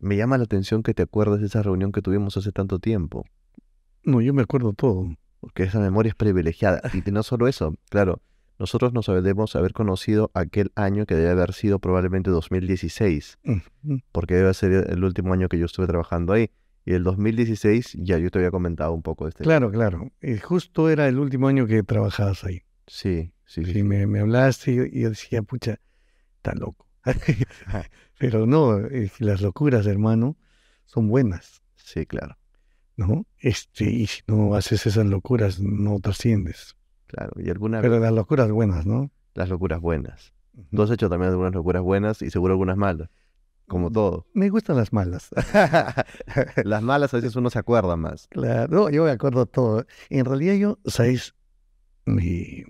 me llama la atención que te acuerdes de esa reunión que tuvimos hace tanto tiempo, No, yo me acuerdo todo. porque esa memoria es privilegiada. Y no solo eso, claro, nosotros nos debemos haber conocido aquel año que debe haber sido probablemente 2016, Ujú. porque debe ser el último año que yo estuve trabajando ahí. Y el 2016 ya yo te había comentado un poco de este Claro, libro. claro. Justo era el último año que trabajabas ahí. Sí, sí, sí, Sí, sí. me hablaste y yo decía, pucha, está loco. Pero no, las locuras, hermano, son buenas, Sí, claro, ¿no? Y si no haces esas locuras, no trasciendes. claro. Y alguna Pero vez las locuras buenas, ¿no? las locuras buenas. Tú Ujú. has hecho también algunas locuras buenas y seguro algunas malas, como todo. Me gustan las malas. Las malas a veces uno se acuerda más. Claro, no, yo me acuerdo todo. En realidad yo, ¿sabes? Me,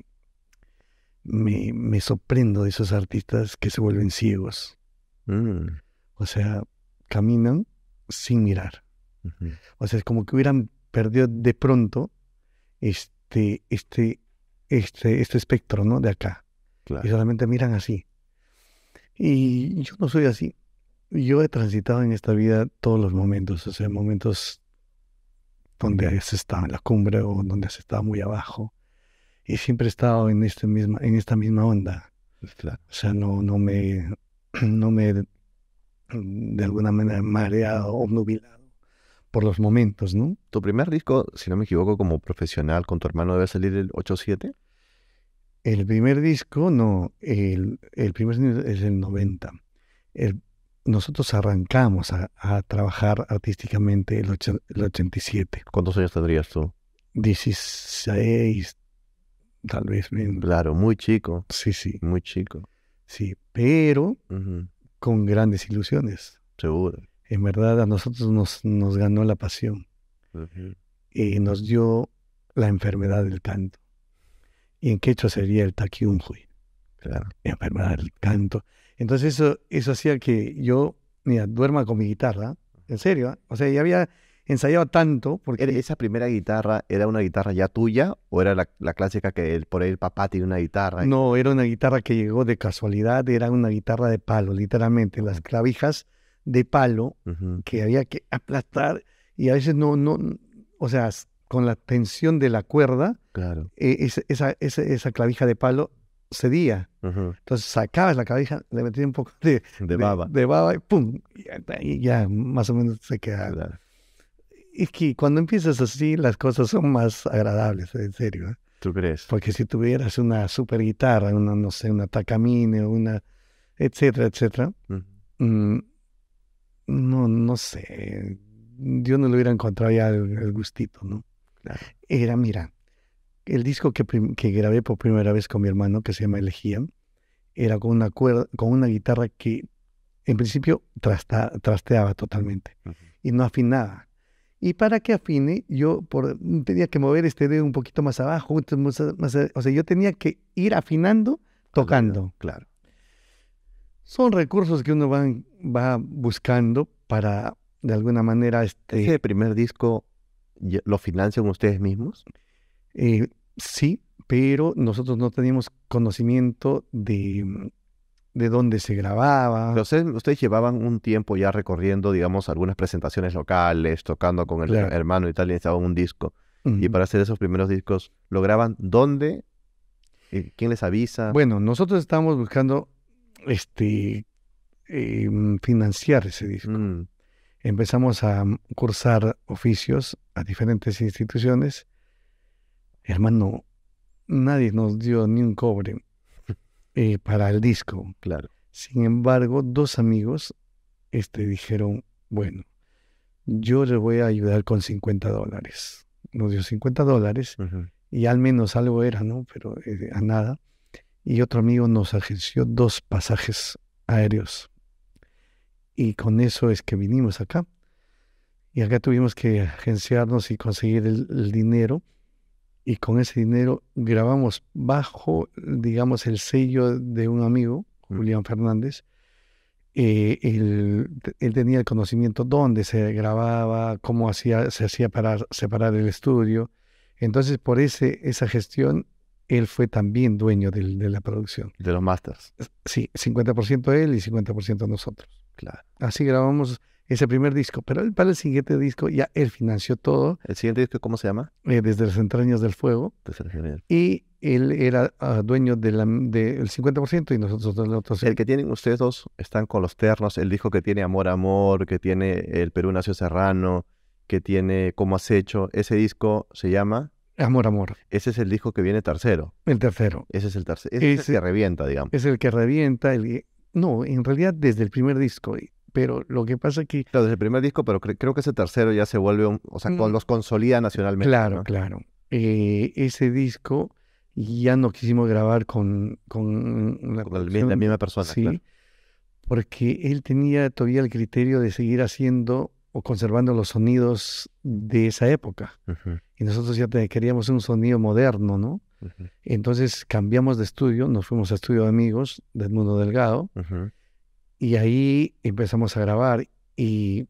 me sorprendo de esos artistas que se vuelven ciegos. Mm, O sea, caminan sin mirar. ujú, O sea, es como que hubieran perdido de pronto este, este, este espectro, ¿no? De acá. Y claro. solamente miran así. Y yo no soy así. Yo he transitado en esta vida todos los momentos, o sea, momentos donde has estado en la cumbre o donde has estado muy abajo. Y siempre he estado en esta misma onda. Claro. O sea, no me he de alguna manera mareado o nubilado por los momentos, ¿no? Tu primer disco, si no me equivoco, como profesional con tu hermano debe salir el 87. El primer disco, no, el primer disco es el 90. El- Nosotros arrancamos a trabajar artísticamente el 87. ¿Cuántos años tendrías tú? 16, tal vez menos. Claro, muy chico, Sí, sí, muy chico. sí, pero Ujú, con grandes ilusiones. seguro. En verdad a nosotros nos ganó la pasión Ujú, y nos dio la enfermedad del canto. Y en quechua sería el taquiunjuy, claro. enfermedad del canto. Entonces eso hacía que yo, mira, duerma con mi guitarra, en serio, ¿ah? O sea, ya había ensayado tanto porque ¿Esa primera guitarra era una guitarra ya tuya o era la clásica que por ahí el papá tiene una guitarra? no era una guitarra que llegó de casualidad, era una guitarra de palo, literalmente, las clavijas de palo Ujú, que había que aplastar y a veces o sea, con la tensión de la cuerda, claro. esa clavija de palo cedía. Ujú, Entonces sacabas la clavija, le metías un poco de baba. de baba y ¡pum! Y ya más o menos se quedaba. Claro. Es que cuando empiezas así, las cosas son más agradables, en serio, ¿eh? ¿Tú crees? Porque si tuvieras una super guitarra, una, no sé, una Takamine, una, etcétera, etcétera, Ujú, mm, no sé, yo no le hubiera encontrado ya el gustito, ¿no? claro. Era, mira, el disco que grabé por primera vez con mi hermano, que se llama Elegía, era con una cuerda, con una guitarra que en principio trasteaba totalmente Ujú, y no afinaba. Y para que afine, tenía que mover este dedo un poquito más abajo, o sea, yo tenía que ir afinando, al oído, tocando. claro. Son recursos que uno va buscando para, de alguna manera, ¿Ese primer disco lo financian ustedes mismos? sí, pero nosotros no teníamos conocimiento de dónde se grababa. Pero ustedes llevaban un tiempo ya recorriendo, digamos, algunas presentaciones locales, tocando con el Claro. hermano y tal, y necesitaban un disco. Y Ujú. para hacer esos primeros discos, ¿lo graban dónde? ¿Quién les avisa? Bueno, nosotros estábamos buscando este, financiar ese disco. Mm, Empezamos a cursar oficios a diferentes instituciones. Hermano, nadie nos dio ni un cobre para el disco. claro. Sin embargo, dos amigos dijeron, bueno, yo les voy a ayudar con $50. Nos dio $50 Ujú, y al menos algo era, ¿no? Pero a nada. Y otro amigo nos agenció dos pasajes aéreos. Y con eso es que vinimos acá. Y acá tuvimos que agenciarnos y conseguir el dinero. Y con ese dinero grabamos bajo, digamos, el sello de un amigo, mm, Julián Fernández. Él tenía el conocimiento dónde se grababa, se hacía para separar el estudio. Entonces, por esa gestión, él fue también dueño de la producción. de los masters. Sí, 50% él y 50% nosotros. Claro. Así grabamos ese primer disco, pero para el siguiente disco ya él financió todo, ¿El siguiente disco cómo se llama? desde las entrañas del fuego, y él era dueño del 50% y nosotros del otro. El que tienen ustedes dos están con los ternos, el disco que tiene Amor, Amor, que tiene El Perú Nació Serrano, que tiene Cómo Has Hecho, ese disco se llama... Amor, Amor. Ese es el disco que viene tercero. El tercero. Ese es el tercero. Ese es el que revienta, digamos. Es el que revienta. No, en realidad desde el primer disco. Pero lo que pasa es que... Claro, desde el primer disco, pero creo que ese tercero ya se vuelve o sea, los consolida nacionalmente. Claro, ¿no? claro. Ese disco ya no quisimos grabar con la misma persona. Sí, claro. Porque él tenía todavía el criterio de seguir haciendo o conservando los sonidos de esa época. Uh-huh. Y nosotros ya queríamos un sonido moderno, ¿no? Uh-huh. Entonces cambiamos de estudio, nos fuimos a Estudio de Amigos del Mundo Delgado, uh-huh. y ahí empezamos a grabar. Y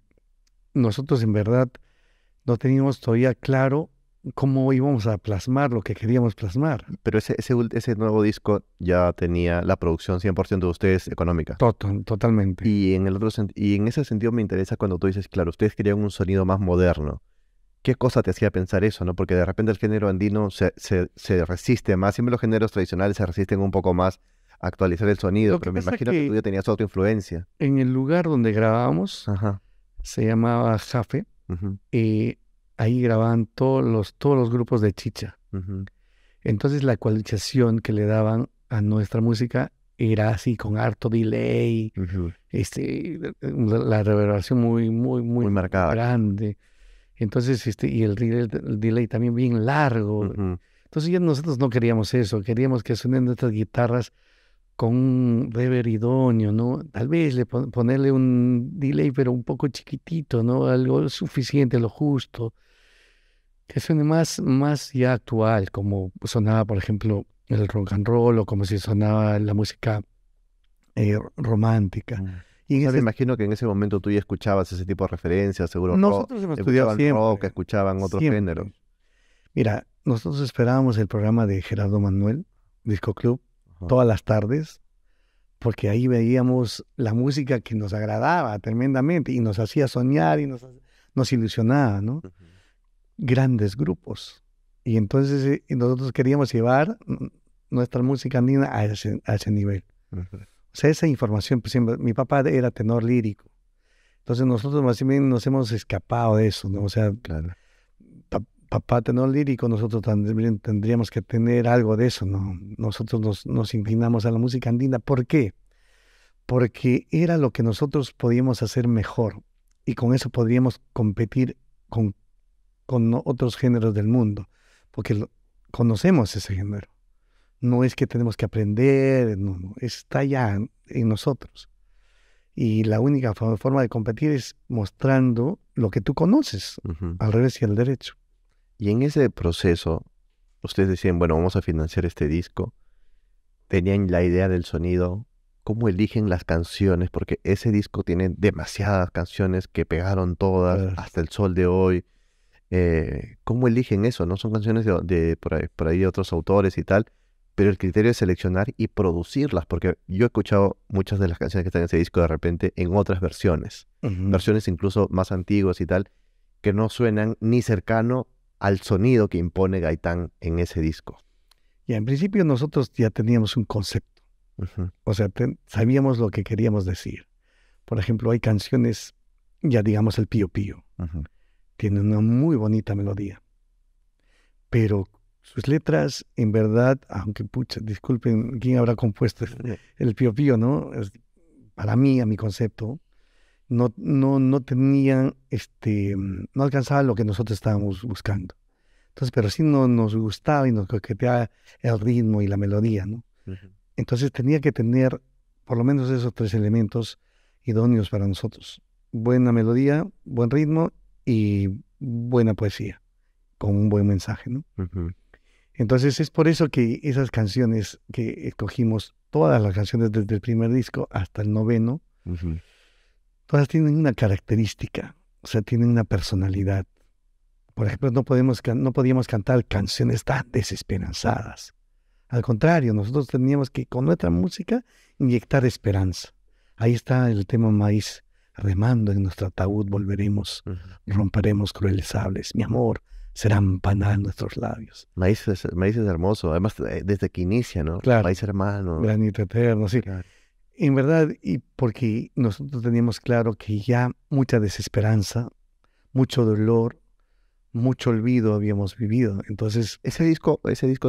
nosotros en verdad no teníamos todavía claro cómo íbamos a plasmar lo que queríamos plasmar. Pero ese nuevo disco ya tenía la producción 100% de ustedes económica. Totalmente. Y en ese sentido me interesa cuando tú dices, claro, ustedes querían un sonido más moderno. ¿Qué cosa te hacía pensar eso, no? Porque de repente el género andino se resiste más. Siempre los géneros tradicionales se resisten un poco más a actualizar el sonido, pero me imagino que tú ya tenías otra influencia. En el lugar donde grabábamos, se llamaba Jafe, uh-huh. Ahí grababan todos los grupos de chicha. Uh-huh. Entonces la ecualización que le daban a nuestra música era así, con harto delay, uh-huh. La reverberación muy marcada, grande. Entonces, y el delay también bien largo. Uh-huh. Entonces ya nosotros no queríamos eso, queríamos que suenen nuestras guitarras con un reverb idóneo, ¿no? Tal vez ponerle un delay, pero un poco chiquitito, ¿no? Algo suficiente, lo justo. Que suene más ya actual, como sonaba, por ejemplo, el rock and roll, o como si sonaba la música romántica. Y me imagino que en ese momento tú ya escuchabas ese tipo de referencias, seguro. Nosotros hemos estudiado siempre. Rock, escuchaban otros géneros. Mira, nosotros esperábamos el programa de Gerardo Manuel, Disco Club, todas las tardes, porque ahí veíamos la música que nos agradaba tremendamente y nos hacía soñar y nos ilusionaba, ¿no? Uh-huh. Grandes grupos. Y entonces nosotros queríamos llevar nuestra música andina a ese nivel. Uh-huh. O sea, esa información, pues, siempre, mi papá era tenor lírico. Entonces nosotros más bien nos hemos escapado de eso, ¿no? O sea, claro. Papá tenor lírico, nosotros también tendríamos que tener algo de eso, ¿no? Nosotros nos inclinamos a la música andina. ¿Por qué? Porque era lo que nosotros podíamos hacer mejor y con eso podríamos competir con otros géneros del mundo, porque conocemos ese género. No es que tenemos que aprender, no, está ya en nosotros. Y la única forma de competir es mostrando lo que tú conoces, uh-huh. al revés y al derecho. Y en ese proceso, ustedes decían, bueno, vamos a financiar este disco. Tenían la idea del sonido. ¿Cómo eligen las canciones? Porque ese disco tiene demasiadas canciones que pegaron todas hasta el sol de hoy. ¿Cómo eligen eso? ¿No? Son canciones de por ahí de otros autores y tal, pero el criterio es seleccionar y producirlas, porque yo he escuchado muchas de las canciones que están en ese disco de repente en otras versiones, uh-huh. versiones incluso más antiguas y tal, que no suenan ni cercano al sonido que impone Gaitán en ese disco. Ya, en principio nosotros ya teníamos un concepto, uh-huh. O sea, sabíamos lo que queríamos decir. Por ejemplo, hay canciones, ya digamos el Pío Pío, uh-huh. Tiene una muy bonita melodía, pero sus letras, en verdad, aunque disculpen, ¿quién habrá compuesto el Pío Pío, no? Para mí, a mi concepto, no tenían, no alcanzaba lo que nosotros estábamos buscando. Entonces, pero sí nos gustaba y nos coqueteaba el ritmo y la melodía, ¿no? Uh-huh. Entonces tenía que tener por lo menos esos tres elementos idóneos para nosotros. Buena melodía, buen ritmo y buena poesía, con un buen mensaje, ¿no? Uh-huh. Entonces es por eso que esas canciones que escogimos, todas las canciones desde el primer disco hasta el 9º, uh-huh. todas tienen una característica, o sea, tienen una personalidad. Por ejemplo, no podíamos cantar canciones tan desesperanzadas. Al contrario, nosotros teníamos que con nuestra música inyectar esperanza. Ahí está el tema Maíz, remando en nuestro ataúd volveremos, Ujú. romperemos crueles sables, mi amor, serán panas nuestros labios. Maíz es hermoso, además desde que inicia, ¿no? Claro, Maíz hermano. granito eterno, sí. Claro. En verdad, y porque nosotros teníamos claro que ya mucha desesperanza, mucho dolor, mucho olvido habíamos vivido. Entonces, Ese disco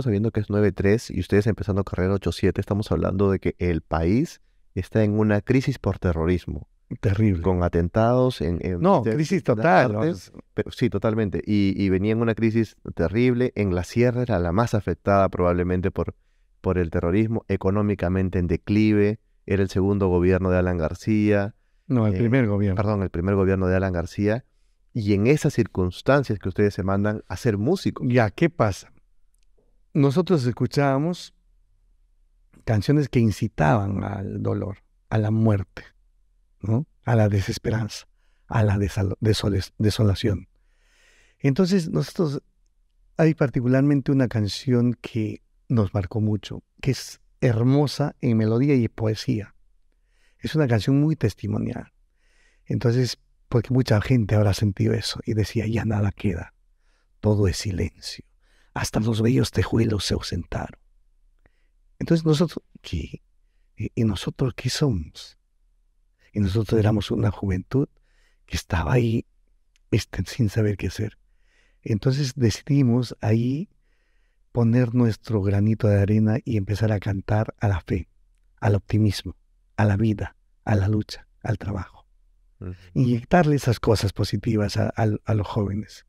sabiendo que es 9-3 y ustedes empezando carrera 8-7, estamos hablando de que el país está en una crisis por terrorismo, terrible. con atentados No, de crisis distintas total. partes, pero sí, totalmente. Y venía en una crisis terrible. En la sierra era la más afectada probablemente por el terrorismo, económicamente en declive. Era el segundo gobierno de Alan García, No, el primer gobierno. perdón, el primer gobierno de Alan García. Y en esas circunstancias que ustedes se mandan a ser músicos. Ya, ¿qué pasa? Nosotros escuchábamos canciones que incitaban al dolor, a la muerte, ¿no? A la desesperanza, a la desolación. Entonces, nosotros hay particularmente una canción que nos marcó mucho, que es hermosa en melodía y poesía. Es una canción muy testimonial. Entonces, porque mucha gente habrá sentido eso y decía, ya nada queda, todo es silencio, hasta los bellos tejuelos se ausentaron. Entonces nosotros, ¿qué? ¿Y nosotros qué somos? Y nosotros éramos una juventud que estaba ahí sin saber qué hacer. Entonces decidimos ahí poner nuestro granito de arena y empezar a cantar a la fe, al optimismo, a la vida, a la lucha, al trabajo. Inyectarle esas cosas positivas a los jóvenes.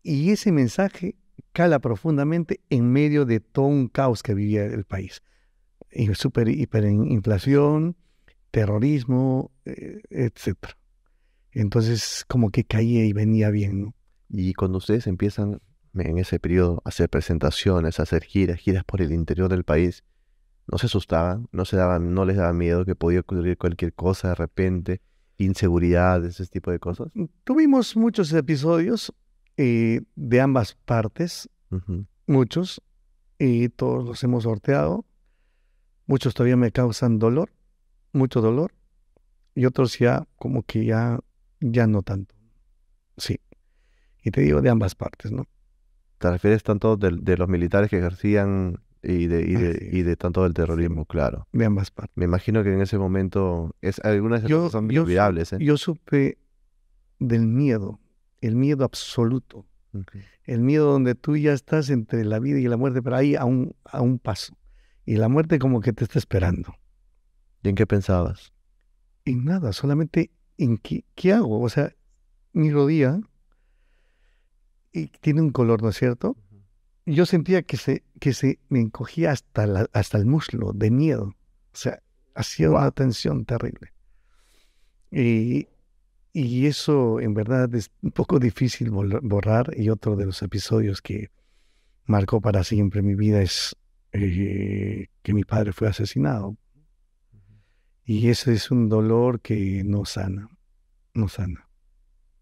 Y ese mensaje cala profundamente en medio de todo un caos que vivía el país. Hiperinflación, terrorismo, etc. Entonces, como que caía y venía bien, ¿no? Y cuando ustedes empiezan en ese periodo a hacer presentaciones, a hacer giras por el interior del país, ¿no se asustaban? ¿No les daba miedo que podía ocurrir cualquier cosa de repente? ¿Inseguridad, ese tipo de cosas? Tuvimos muchos episodios de ambas partes, Ujú. muchos, y todos los hemos sorteado. Muchos todavía me causan dolor, mucho dolor, y otros ya como que ya no tanto. Sí, y te digo de ambas partes, ¿no? ¿Te refieres tanto de los militares que ejercían y Así y es, de tanto del sí, terrorismo? Claro. de ambas partes. Me imagino que en ese momento algunas de esas cosas son inolvidables, ¿eh? Yo supe del miedo, el miedo absoluto, Ujú. el miedo donde tú ya estás entre la vida y la muerte, pero ahí a un paso. Y la muerte como que te está esperando. ¿Y en qué pensabas? Y nada, solamente en qué hago. O sea, mi rodilla y tiene un color, ¿no es cierto? Y yo sentía que se me encogía hasta el muslo de miedo. O sea, hacía una tensión terrible. Y eso en verdad es un poco difícil borrar. Y otro de los episodios que marcó para siempre mi vida es que mi padre fue asesinado. Y ese es un dolor que no sana, no sana.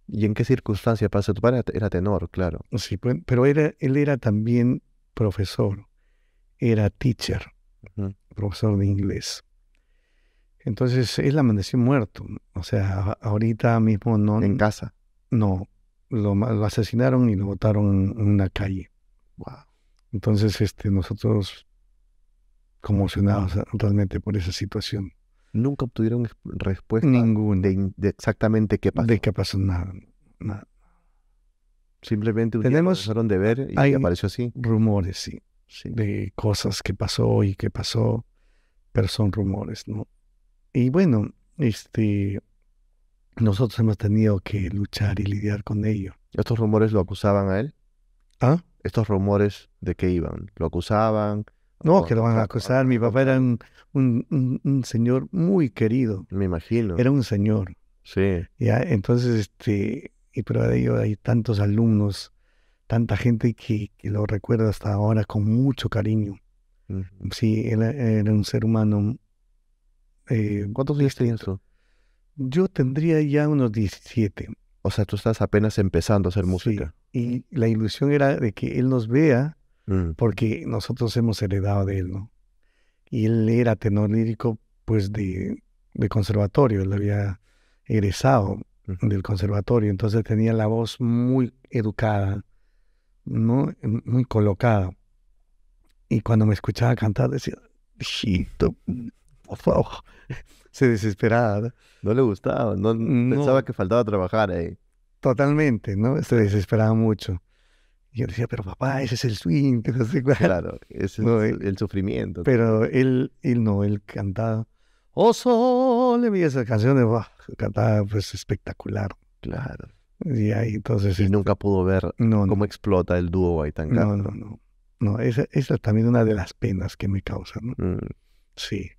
¿Y en qué circunstancia pasa? Tu padre era tenor, claro. Sí, pero él era también profesor, era teacher, Ujú. profesor de inglés. Entonces él amaneció muerto. O sea, ahorita mismo En casa. no, lo asesinaron y lo botaron en una calle. Wow. Entonces, nosotros conmocionados realmente por esa situación. Nunca obtuvieron respuesta Ninguno. de exactamente qué pasó. ¿De qué pasó? Nada, nada. Simplemente un día lo dejaron de ver y Hay apareció así. rumores, sí, Sí. de cosas que pasó y que pasó, pero son rumores, ¿no? Y bueno, nosotros hemos tenido que luchar y lidiar con ello. ¿Estos rumores lo acusaban a él? ¿Ah? ¿Estos rumores de qué iban? ¿Lo acusaban? No, ¿O que lo van a acusar. Mi papá era un señor muy querido. Me imagino. Era un señor. Sí. ¿Ya? Entonces, y prueba de ello hay tantos alumnos, tanta gente que lo recuerda hasta ahora con mucho cariño. Ujú. Sí, él era un ser humano. ¿Cuántos años tenías tú? Yo tendría ya unos 17. O sea, tú estás apenas empezando a hacer música. Sí, y la ilusión era de que él nos vea Mm. porque nosotros hemos heredado de él, ¿no? Y él era tenor lírico, pues, de conservatorio. Él había egresado Ujú. del conservatorio, entonces tenía la voz muy educada, ¿no? Muy colocada. Y cuando me escuchaba cantar decía, hijito, por favor, se desesperaba, ¿no? No le gustaba, no pensaba No, que faltaba trabajar ahí. totalmente, ¿no? Se desesperaba mucho. Y yo decía, pero papá, ese es el swing, que no sé cuál. Claro, ese No, es el sufrimiento. pero él no, él cantaba, oh sol, y esas canciones, ¡buah! Cantaba pues espectacular. Claro. Y ahí entonces, Y nunca pudo ver no, cómo no, explota el dúo Gaitán no, no, Castro. no. No, esa es también una de las penas que me causa, ¿no? Mm. Sí,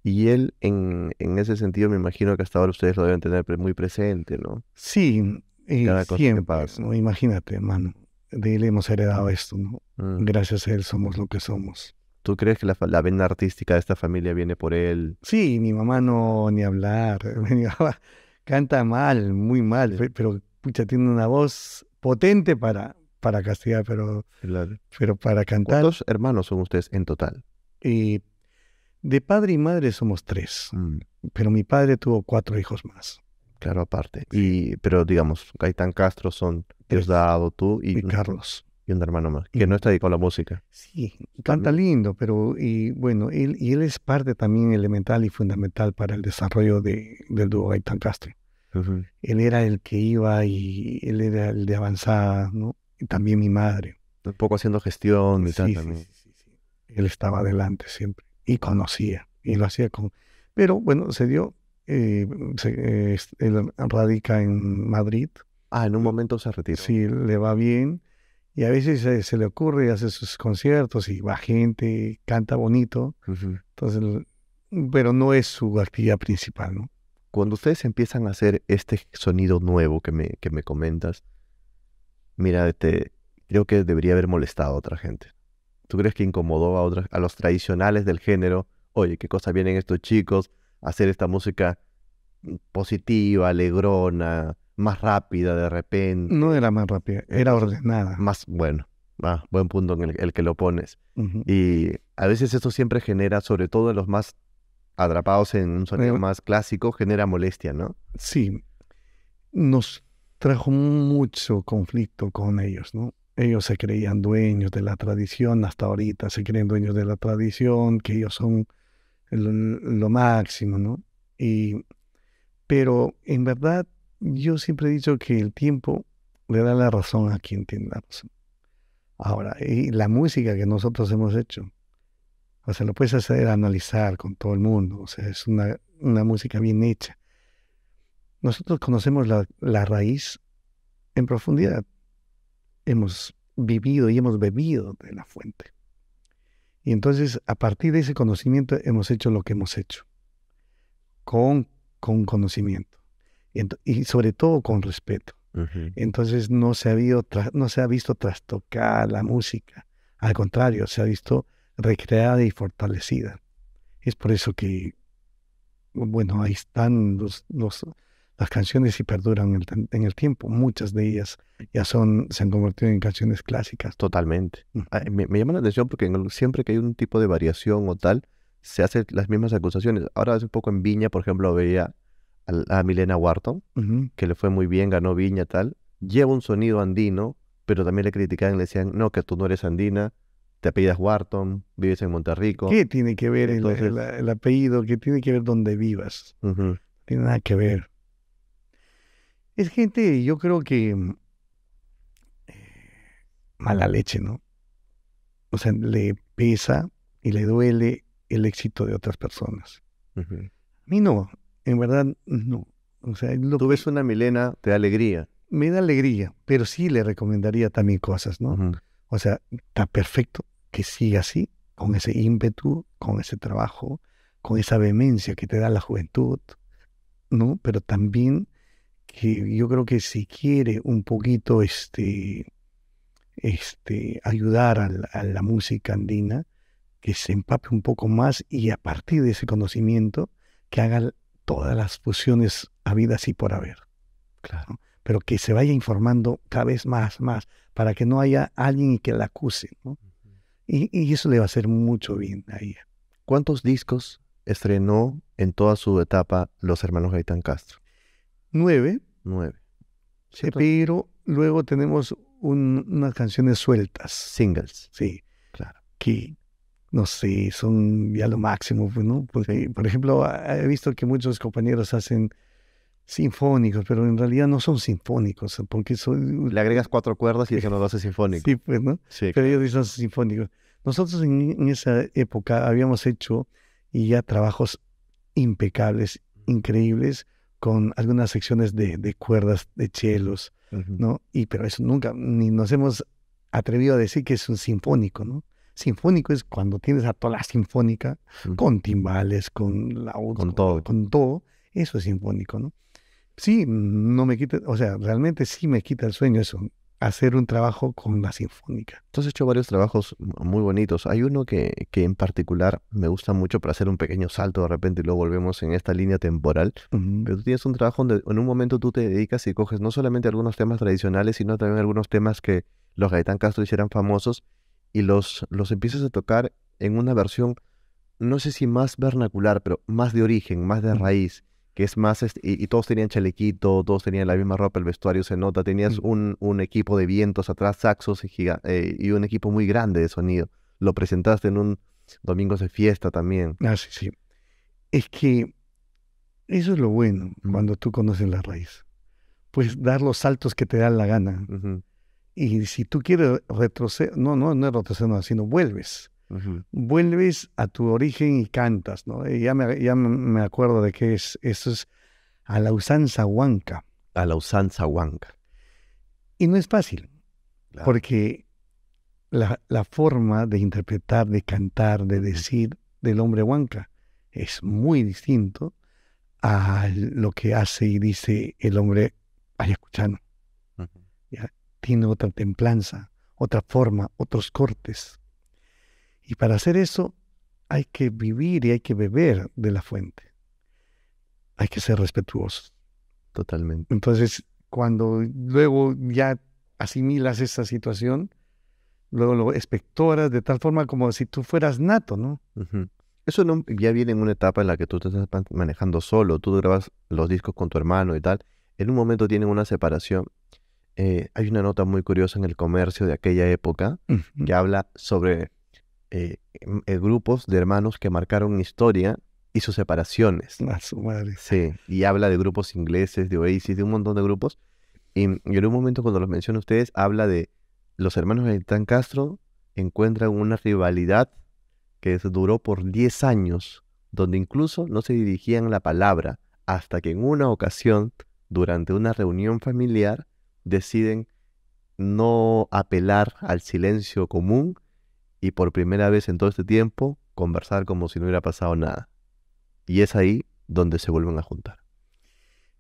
Y él, en ese sentido, me imagino que hasta ahora ustedes lo deben tener muy presente, ¿no? sí, y Cada cosa que siempre, pasa. ¿no? Imagínate, hermano, de él hemos heredado esto, ¿no? Mm. Gracias a él somos lo que somos. ¿Tú crees que la vena artística de esta familia viene por él? Sí, mi mamá no, ni hablar, mi mamá canta mal, muy mal, Sí, pero pucha, tiene una voz potente para castigar, claro. pero para cantar, ¿Cuántos hermanos son ustedes en total? y de padre y madre somos tres, Mm. pero mi padre tuvo 4 hijos más. Claro, aparte. Sí, Pero digamos, Gaitán Castro son tres. Diosdado, tú Y Carlos. y un hermano más, que no Ujú. está dedicado a la música. Sí, canta También. lindo, pero y bueno, él es parte también elemental y fundamental para el desarrollo del dúo Gaitán Castro. Ujú. Él era el que iba y él era el de avanzada, ¿no? Y también mi madre. Un poco haciendo gestión y tal Sí, sí, también. sí, sí, sí. Él estaba adelante siempre y conocía y lo hacía con... Pero bueno, se dio, eh, él radica en Madrid, Ah, en un momento se retiró. sí, le va bien y a veces se le ocurre, hace sus conciertos y va gente, canta bonito, Ujú. entonces, pero no es su actividad principal, ¿no? Cuando ustedes empiezan a hacer este sonido nuevo que me comentas, mira, creo que debería haber molestado a otra gente. ¿Tú crees que incomodó a los tradicionales del género? Oye, ¿qué cosa vienen estos chicos a hacer esta música positiva, alegrona, más rápida de No repente? era más rápida, era Entonces, ordenada. más bueno, buen punto en el que lo pones. Ujú. Y a veces eso siempre genera, sobre todo en los más atrapados en un sonido Eh, más clásico, genera molestia, ¿no? sí, nos trajo mucho conflicto con ellos, ¿no? Ellos se creían dueños de la tradición, hasta ahorita se creen dueños de la tradición, que ellos son lo máximo, ¿no? Y, pero en verdad, yo siempre he dicho que el tiempo le da la razón a quien tiene la razón. Ahora, y la música que nosotros hemos hecho, o sea, lo puedes hacer analizar con todo el mundo, o sea, es una música bien hecha. Nosotros conocemos la raíz en profundidad. Hemos vivido y hemos bebido de la fuente. Y entonces, a partir de ese conocimiento, hemos hecho lo que hemos hecho, con, con conocimiento. Y sobre todo con respeto. Ujú. Entonces, no se ha visto trastocar la música. Al contrario, se ha visto recreada y fortalecida. Es por eso que, bueno, ahí están las canciones y perduran en el tiempo. Muchas de ellas se han convertido en canciones clásicas. Totalmente. Ujú. Me llama la atención porque siempre que hay un tipo de variación o tal, se hacen las mismas acusaciones. Ahora hace un poco en Viña, por ejemplo, veía a Milena Wharton, Ujú. que le fue muy bien, ganó Viña tal. Lleva un sonido andino, pero también le criticaban, le decían, no, que tú no eres andina, te apellidas Wharton, vives en Monterrico. ¿Qué tiene que ver Entonces, el apellido? ¿Qué tiene que ver donde vivas? ujú, No tiene nada que ver. Es gente, yo creo que mala leche, ¿no? O sea, le pesa y le duele el éxito de otras personas. ujú. A mí no, en verdad no. O sea, Tú ves una Milena, te da alegría. me da alegría, pero sí le recomendaría también cosas, ¿no? Ujú. O sea, está perfecto que siga así, con ese ímpetu, con ese trabajo, con esa vehemencia que te da la juventud, ¿no? Pero también que yo creo que si quiere un poquito ayudar a la música andina, que se empape un poco más y a partir de ese conocimiento que haga todas las fusiones habidas y por haber, Claro. ¿no? Pero que se vaya informando cada vez más, para que no haya alguien que la acuse, ¿no? Y eso le va a hacer mucho bien a ella. ¿Cuántos discos estrenó en toda su etapa los hermanos Gaitán Castro? 9, 9. Sí, pero luego tenemos unas canciones sueltas, singles. sí, Claro. que no sé, son ya lo máximo, pues, ¿no? Porque, por ejemplo, he visto que muchos compañeros hacen sinfónicos, pero en realidad no son sinfónicos, porque son... Le agregas 4 cuerdas y eso no lo hace sinfónico. Sí, pues, ¿no? Sí, Pero claro. ellos dicen sinfónicos. Nosotros en esa época habíamos hecho y ya trabajos impecables, increíbles, con algunas secciones de cuerdas, de chelos, Ujú. ¿no? Pero eso nunca, ni nos hemos atrevido a decir que es un sinfónico, ¿no? Sinfónico es cuando tienes a toda la sinfónica, Ujú. con timbales, con laúd, Con todo. con todo, eso es sinfónico, ¿no? Sí, no me quita, o sea, realmente sí me quita el sueño eso, hacer un trabajo con la sinfónica. Tú has hecho varios trabajos muy bonitos. Hay uno que en particular me gusta mucho para hacer un pequeño salto de repente y luego volvemos en esta línea temporal. Ujú, Pero tú tienes un trabajo donde en un momento tú te dedicas y coges no solamente algunos temas tradicionales, sino también algunos temas que los Gaitán Castro hicieran famosos y los empiezas a tocar en una versión, no sé si más vernacular, pero más de origen, más de ujú, raíz, que es más, y todos tenían chalequito, todos tenían la misma ropa, el vestuario se nota, tenías ujú. un equipo de vientos atrás, saxos y un equipo muy grande de sonido. Lo presentaste en un Domingos de Fiesta también. Ah, sí, sí. Es que eso es lo bueno Mm, cuando tú conoces la raíz. Pues dar los saltos que te dan la gana. ujú, Y si tú quieres retroceder, no es retroceder, no, sino vuelves. ujú. Vuelves a tu origen y cantas, ¿no? Y ya me acuerdo de que eso es a la usanza huanca. A la usanza huanca. Y no es fácil, Claro. porque la forma de interpretar, de cantar, de decir del hombre huanca es muy distinto a lo que hace y dice el hombre ayacuchano. Ujú. ¿Ya? Tiene otra templanza, otra forma, otros cortes. Y para hacer eso hay que vivir y hay que beber de la fuente. Hay que ser respetuosos. Totalmente. Entonces, cuando luego ya asimilas esa situación, luego lo espectoras de tal forma como si tú fueras nato, ¿no? Ujú. Eso no, ya viene en una etapa en la que tú te estás manejando solo, tú grabas los discos con tu hermano y tal. En un momento tienen una separación. Hay una nota muy curiosa en el comercio de aquella época Ujú. que habla sobre grupos de hermanos que marcaron historia y sus separaciones. A su madre. Sí, y habla de grupos ingleses, de Oasis, de un montón de grupos. Y en un momento cuando los menciona ustedes, habla de los hermanos Gaitán Castro encuentran una rivalidad que duró por 10 años, donde incluso no se dirigían la palabra, hasta que en una ocasión, durante una reunión familiar, deciden no apelar al silencio común y por primera vez en todo este tiempo conversar como si no hubiera pasado nada. Y es ahí donde se vuelven a juntar.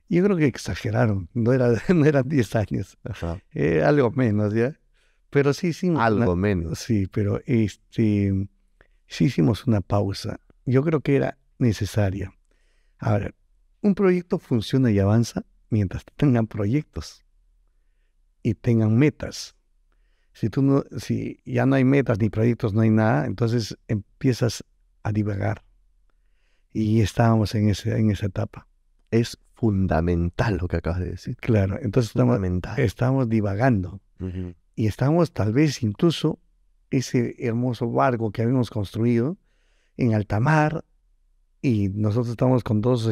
Yo creo que exageraron, no eran 10 años, Ajá. algo menos, ¿ya? Pero sí hicimos Algo menos. sí, pero sí hicimos una pausa. Yo creo que era necesaria. Ahora, un proyecto funciona y avanza mientras tengan proyectos y tengan metas. Si ya no hay metas ni proyectos, no hay nada, entonces empiezas a divagar. Y estábamos en esa etapa. Es fundamental lo que acabas de decir. Claro, entonces Fundamental. estamos divagando. Ujú. Y estamos tal vez incluso ese hermoso barco que habíamos construido en alta mar y nosotros estamos con dos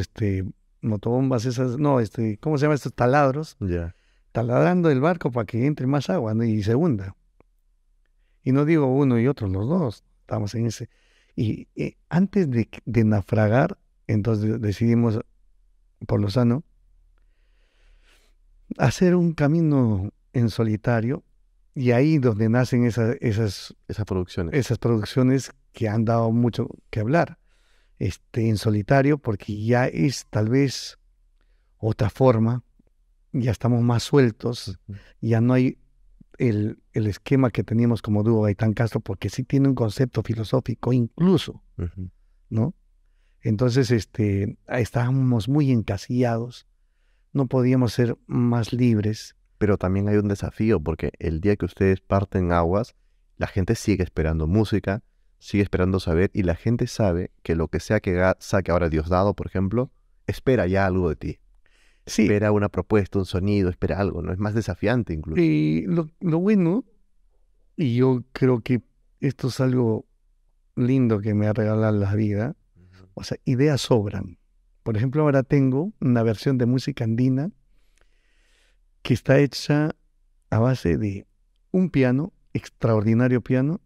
motobombas esas, no, ¿cómo se llama estos taladros? Ya. Taladrando el barco para que entre más agua, ¿no? Y se hunda. Y no digo uno y otro, los dos. Estamos en ese. Y antes de naufragar, entonces decidimos, por lo sano, hacer un camino en solitario y ahí donde nacen Esas producciones. esas producciones que han dado mucho que hablar, en solitario, porque ya es tal vez otra forma, ya estamos más sueltos, Ujú. ya no hay el esquema que teníamos como dúo Gaitán Castro, porque sí tiene un concepto filosófico incluso, Ujú. ¿no? Entonces, estábamos muy encasillados, no podíamos ser más libres. Pero también hay un desafío porque el día que ustedes parten aguas, la gente sigue esperando música, sigue esperando saber y la gente sabe que lo que sea que saque ahora Diosdado, por ejemplo, espera ya algo de ti. Sí, espera una propuesta, un sonido, espera algo, ¿no? Es más desafiante incluso. y lo bueno, y yo creo que esto es algo lindo que me ha regalado la vida, o sea, ideas sobran. Por ejemplo, ahora tengo una versión de música andina que está hecha a base de un piano, extraordinario piano,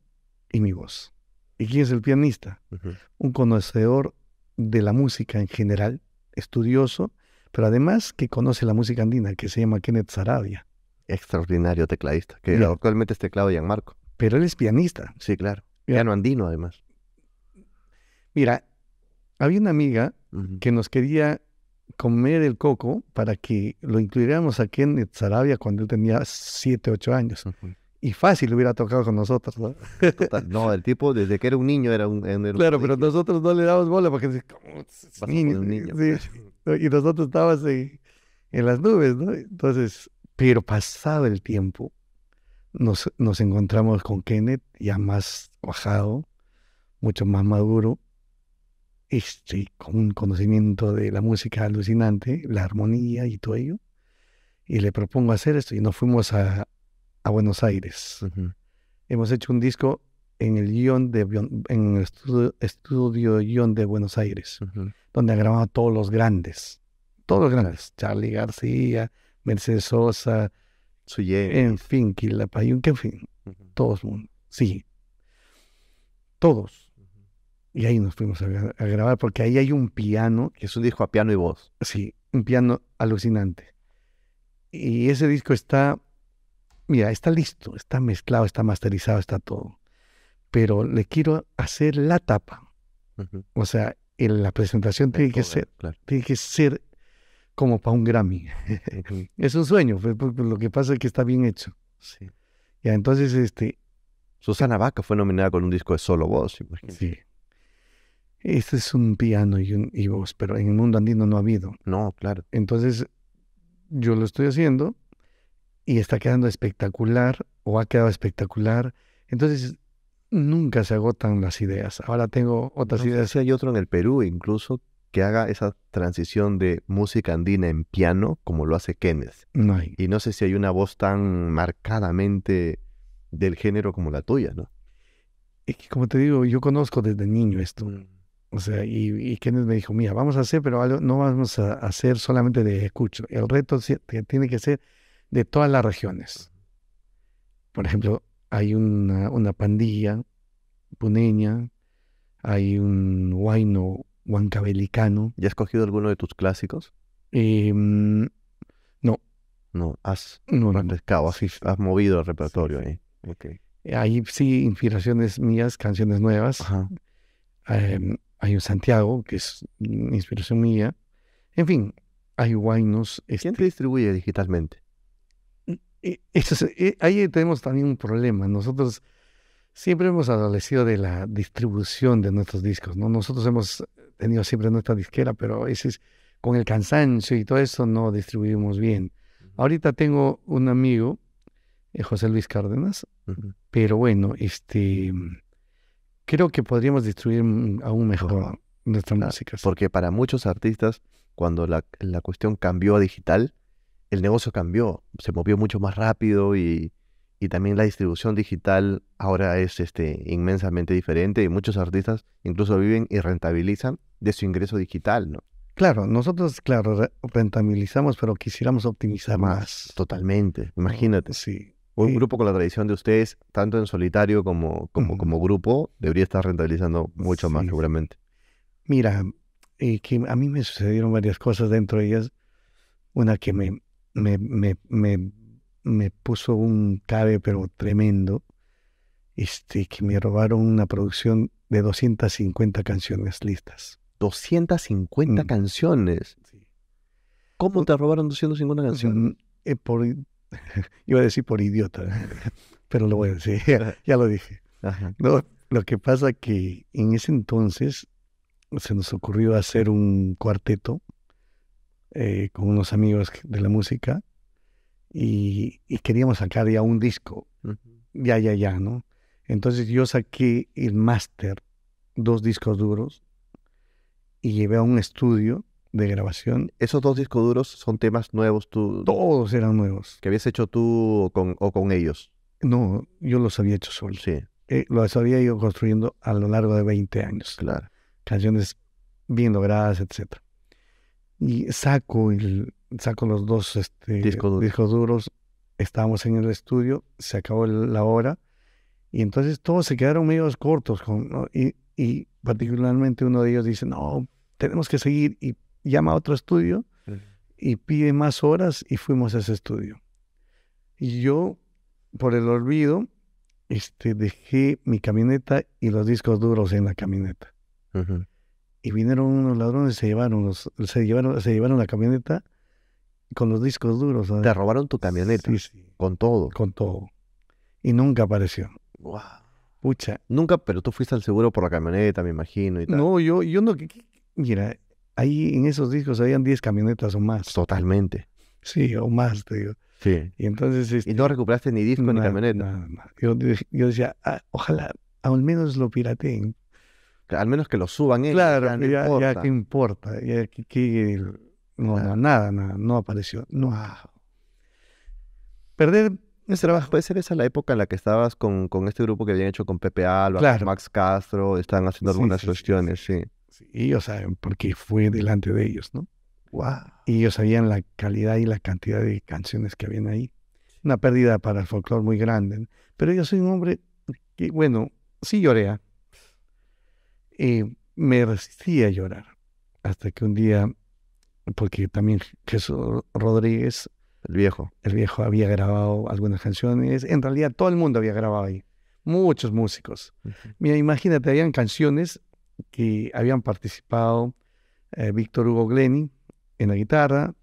y mi voz. ¿Y quién es el pianista? Ujú. Un conocedor de la música en general, estudioso, pero además que conoce la música andina, que se llama Kenneth Sarabia. Extraordinario tecladista, que Ya. actualmente es teclado de Gianmarco. Pero él es pianista. Sí, claro. Ya. Piano andino, además. Mira, había una amiga Ujú. que nos quería comer el coco para que lo incluyéramos a Kenneth Sarabia cuando él tenía 7, 8 años. Ujú. Y fácil hubiera tocado con nosotros, ¿no? Total. No, el tipo, desde que era un niño, era un Claro, pero prodigio. nosotros no le damos bola porque como Vas a niño, poner un niño. sí, y nosotros estábamos en las nubes, ¿no? Entonces, pero pasado el tiempo, nos encontramos con Kenneth ya más bajado, mucho más maduro, con un conocimiento de la música alucinante, la armonía y todo ello, y le propongo hacer esto, y nos fuimos a Buenos Aires. Ujú. Hemos hecho un disco en el en el estudio guión de Buenos Aires, Ujú. donde han grabado todos los grandes, Charly García, Mercedes Sosa, Suyem. en fin, Quilapayún, en fin, Ujú. todos, sí, todos. Ujú. Y ahí nos fuimos a grabar, porque ahí hay un piano, Es un disco a piano y voz. sí, un piano alucinante. Y ese disco está, mira, está listo, está mezclado, está masterizado, está todo. Pero le quiero hacer la tapa. Ujú. O sea, la presentación De todo, claro. tiene que ser como para un Grammy. Ujú. Es un sueño, pues, lo que pasa es que está bien hecho. Sí. Ya, entonces, Susana Baca fue nominada con un disco de solo voz, imagínate. sí, este es un piano y voz, pero en el mundo andino no ha habido. No, claro. Entonces, yo lo estoy haciendo y está quedando espectacular o ha quedado espectacular. Entonces, nunca se agotan las ideas. Ahora tengo otras No sé ideas. si hay otro en el Perú incluso que haga esa transición de música andina en piano como lo hace Kenneth. No hay. Y no sé si hay una voz tan marcadamente del género como la tuya, ¿no? Es que, como te digo, yo conozco desde niño esto. Mm. O sea, y Kenneth me dijo, mira, vamos a hacer, pero no vamos a hacer solamente de escucho. El reto tiene que ser de todas las regiones. Por ejemplo, hay una pandilla puneña, hay un huayno huancabelicano. ¿Ya has cogido alguno de tus clásicos? No, No, has no, no. refrescado, Sí, sí, has movido el sí, repertorio sí. ahí. Ok. Hay sí inspiraciones mías, canciones nuevas. Ajá. Hay un Santiago, que es inspiración mía. En fin, hay huaynos. ¿Quién te distribuye digitalmente? Ahí tenemos también un problema. Nosotros siempre hemos adolecido de la distribución de nuestros discos, ¿no? Nosotros hemos tenido siempre nuestra disquera, pero a veces con el cansancio y todo eso no distribuimos bien. Ahorita tengo un amigo, José Luis Cárdenas, Ujú. pero bueno, creo que podríamos distribuir aún mejor nuestra Claro, música. Sí. porque para muchos artistas, cuando la cuestión cambió a digital, el negocio cambió, se movió mucho más rápido y también la distribución digital ahora es inmensamente diferente y muchos artistas incluso viven y rentabilizan de su ingreso digital, ¿no? Claro, nosotros, claro, rentabilizamos, pero quisiéramos optimizar más. Totalmente, imagínate. Sí. Un grupo con la tradición de ustedes, tanto en solitario como grupo, debería estar rentabilizando mucho más Sí. seguramente. Mira, que a mí me sucedieron varias cosas, dentro de ellas, una que me puso un cabe, pero tremendo, que me robaron una producción de 250 canciones listas. 250 Mm. canciones. Sí. ¿Cómo te robaron 250 canciones? Iba a decir por idiota, pero lo voy a decir, ya lo dije. Ajá. No, lo que pasa que en ese entonces se nos ocurrió hacer un cuarteto con unos amigos de la música y queríamos sacar ya un disco, Ujú. ya, ¿no? Entonces yo saqué el máster, 2 discos duros, y llevé a un estudio de grabación. Esos 2 discos duros son temas nuevos Todos eran nuevos. que habías hecho tú o con ellos. No, yo los había hecho solo. Sí, Los había ido construyendo a lo largo de 20 años. claro. Canciones bien logradas, etc. Y saco los 2 discos duros. Estábamos en el estudio, se acabó la hora. Y entonces todos se quedaron medio cortos. ¿No? Y particularmente uno de ellos dice, no, tenemos que seguir. Y llama a otro estudio y pide más horas y fuimos a ese estudio. Y yo, por el olvido, dejé mi camioneta y los discos duros en la camioneta. Uh-huh. Y vinieron unos ladrones y se llevaron la camioneta con los discos duros. ¿Sabes? Te robaron tu camioneta. Sí. Con todo. Con todo. Y nunca apareció. Wow. Pucha. Nunca, pero tú fuiste al seguro por la camioneta, me imagino. Y tal. No, yo no. Mira, ahí en esos discos habían 10 camionetas o más. Totalmente. Sí, o más, te digo. Sí. Y entonces... ¿Y no recuperaste ni disco ni camioneta? Nada. Yo decía, ojalá al menos lo pirateen. Al menos que lo suban ellos. Claro, ya ya qué importa. Nada, no apareció. No. Perder ese trabajo. Puede ser esa la época en la que estabas con este grupo que habían hecho con Pepe Alba, claro. con Max Castro, estaban haciendo algunas cuestiones, sí. Y ellos saben porque fue delante de ellos, ¿no? Wow. Y ellos sabían la calidad y la cantidad de canciones que habían ahí. Una pérdida para el folclore muy grande, ¿no? Pero yo soy un hombre que, bueno, sí lloré. Me resistí a llorar. Hasta que un día, porque también Jesús Rodríguez, el viejo había grabado algunas canciones. En realidad todo el mundo había grabado ahí. Muchos músicos. Uh-huh. Mira, imagínate, habían canciones que habían participado Víctor Hugo Glenny en la guitarra,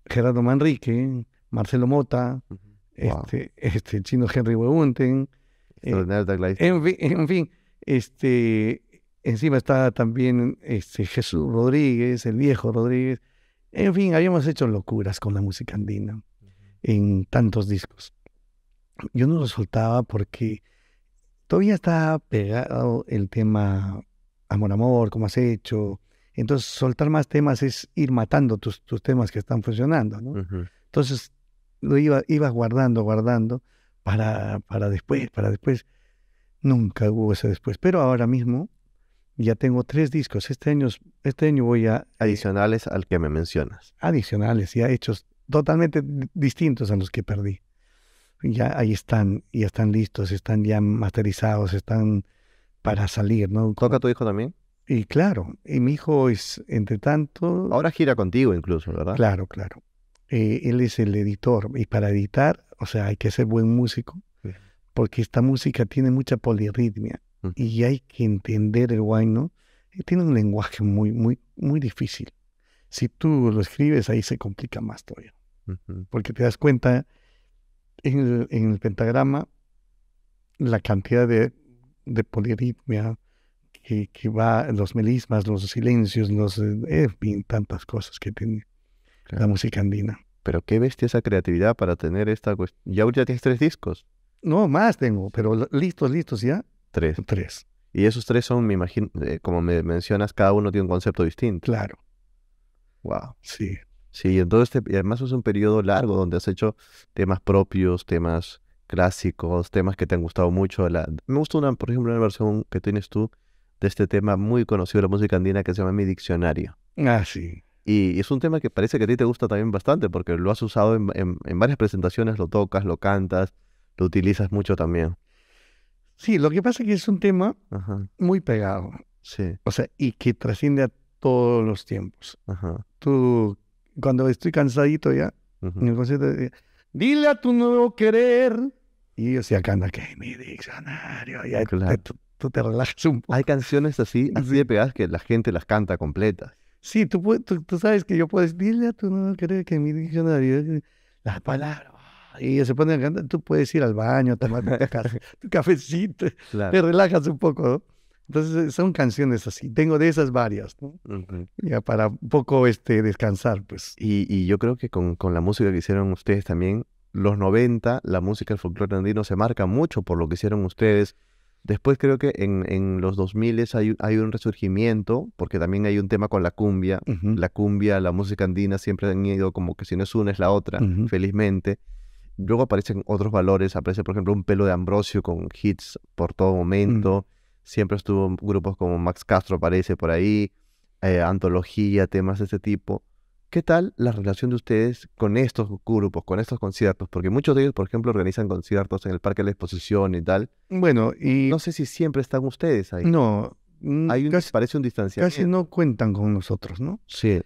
Gerardo Manrique, Marcelo Mota, wow. El chino Henry Webunten, en fin, encima estaba también Jesús Rodríguez, el viejo Rodríguez. En fin, habíamos hecho locuras con la música andina en tantos discos. Yo no lo soltaba porque todavía estaba pegado el tema Amor, Amor, como has hecho. Entonces, soltar más temas es ir matando tus temas que están funcionando, ¿no? Uh-huh. Entonces, lo iba guardando para después. Nunca hubo ese después. Pero ahora mismo ya tengo 3 discos. Este año voy a... Adicionales al que me mencionas. Adicionales, ya hechos totalmente distintos a los que perdí. Ya ahí están, ya están listos, están ya masterizados, están para salir, ¿no? ¿Toca tu hijo también? Y claro, y mi hijo es, entre tanto... Ahora gira contigo incluso, ¿verdad? Claro. Él es el editor, y para editar, o sea, hay que ser buen músico, porque esta música tiene mucha polirritmia, y hay que entender el huayno. Tiene un lenguaje muy, muy, muy difícil. Si tú lo escribes, ahí se complica más todavía. Uh-huh. Porque te das cuenta, en el pentagrama, la cantidad de polirritmia que va, los melismas, los silencios, tantas cosas que tiene la música andina. Pero qué bestia esa creatividad para tener esta cuestión. ¿Ya ahorita tienes 3 discos? No, más tengo, pero listos ya. 3. 3. Y esos 3 son, me imagino, como me mencionas, cada uno tiene un concepto distinto. Claro. Wow. Sí. Sí, entonces y además es un periodo largo donde has hecho temas propios, temas clásicos, temas que te han gustado mucho. Me gustó por ejemplo, una versión que tienes tú de este tema muy conocido de la música andina que se llama Mi Diccionario. Sí. Y es un tema que parece que a ti te gusta también bastante porque lo has usado en varias presentaciones, lo tocas, lo cantas, lo utilizas mucho también. Sí, lo que pasa es que es un tema muy pegado. Sí. O sea, y que trasciende a todos los tiempos. Tú, cuando estoy cansadito ya, en el concierto, dile a tu nuevo querer. Y ellos ya cantan que Mi Diccionario. Ya claro. tú te relajas un poco. Hay canciones así de pegadas que la gente las canta completas. Sí, tú sabes que yo puedo decir, dile a tu nuevo querer que Mi Diccionario, las palabras. Y ellos se ponen a cantar, tú puedes ir al baño, tomar tu cafecito, claro. Te relajas un poco, ¿no? Entonces son canciones así, tengo de esas varias, ¿no? Ya para un poco descansar, pues. Y yo creo que con la música que hicieron ustedes también, los 90, la música del folclore andino se marca mucho por lo que hicieron ustedes. Después creo que en los 2000 hay un resurgimiento, porque también hay un tema con la cumbia. Ujú, La cumbia, la música andina siempre han ido como que si no es una es la otra, ujú, felizmente. Luego aparecen otros valores, aparece por ejemplo un Pelo de Ambrosio con hits por todo mm. momento. Siempre estuvo grupos como Max Castro aparece por ahí, antología, temas de ese tipo. ¿Qué tal la relación de ustedes con estos grupos, con estos conciertos? Porque muchos de ellos, por ejemplo, organizan conciertos en el Parque de la Exposición y tal. Bueno, y No sé si siempre están ustedes ahí. no, casi, Parece un casi distanciamiento. no cuentan con nosotros, ¿no? Sí,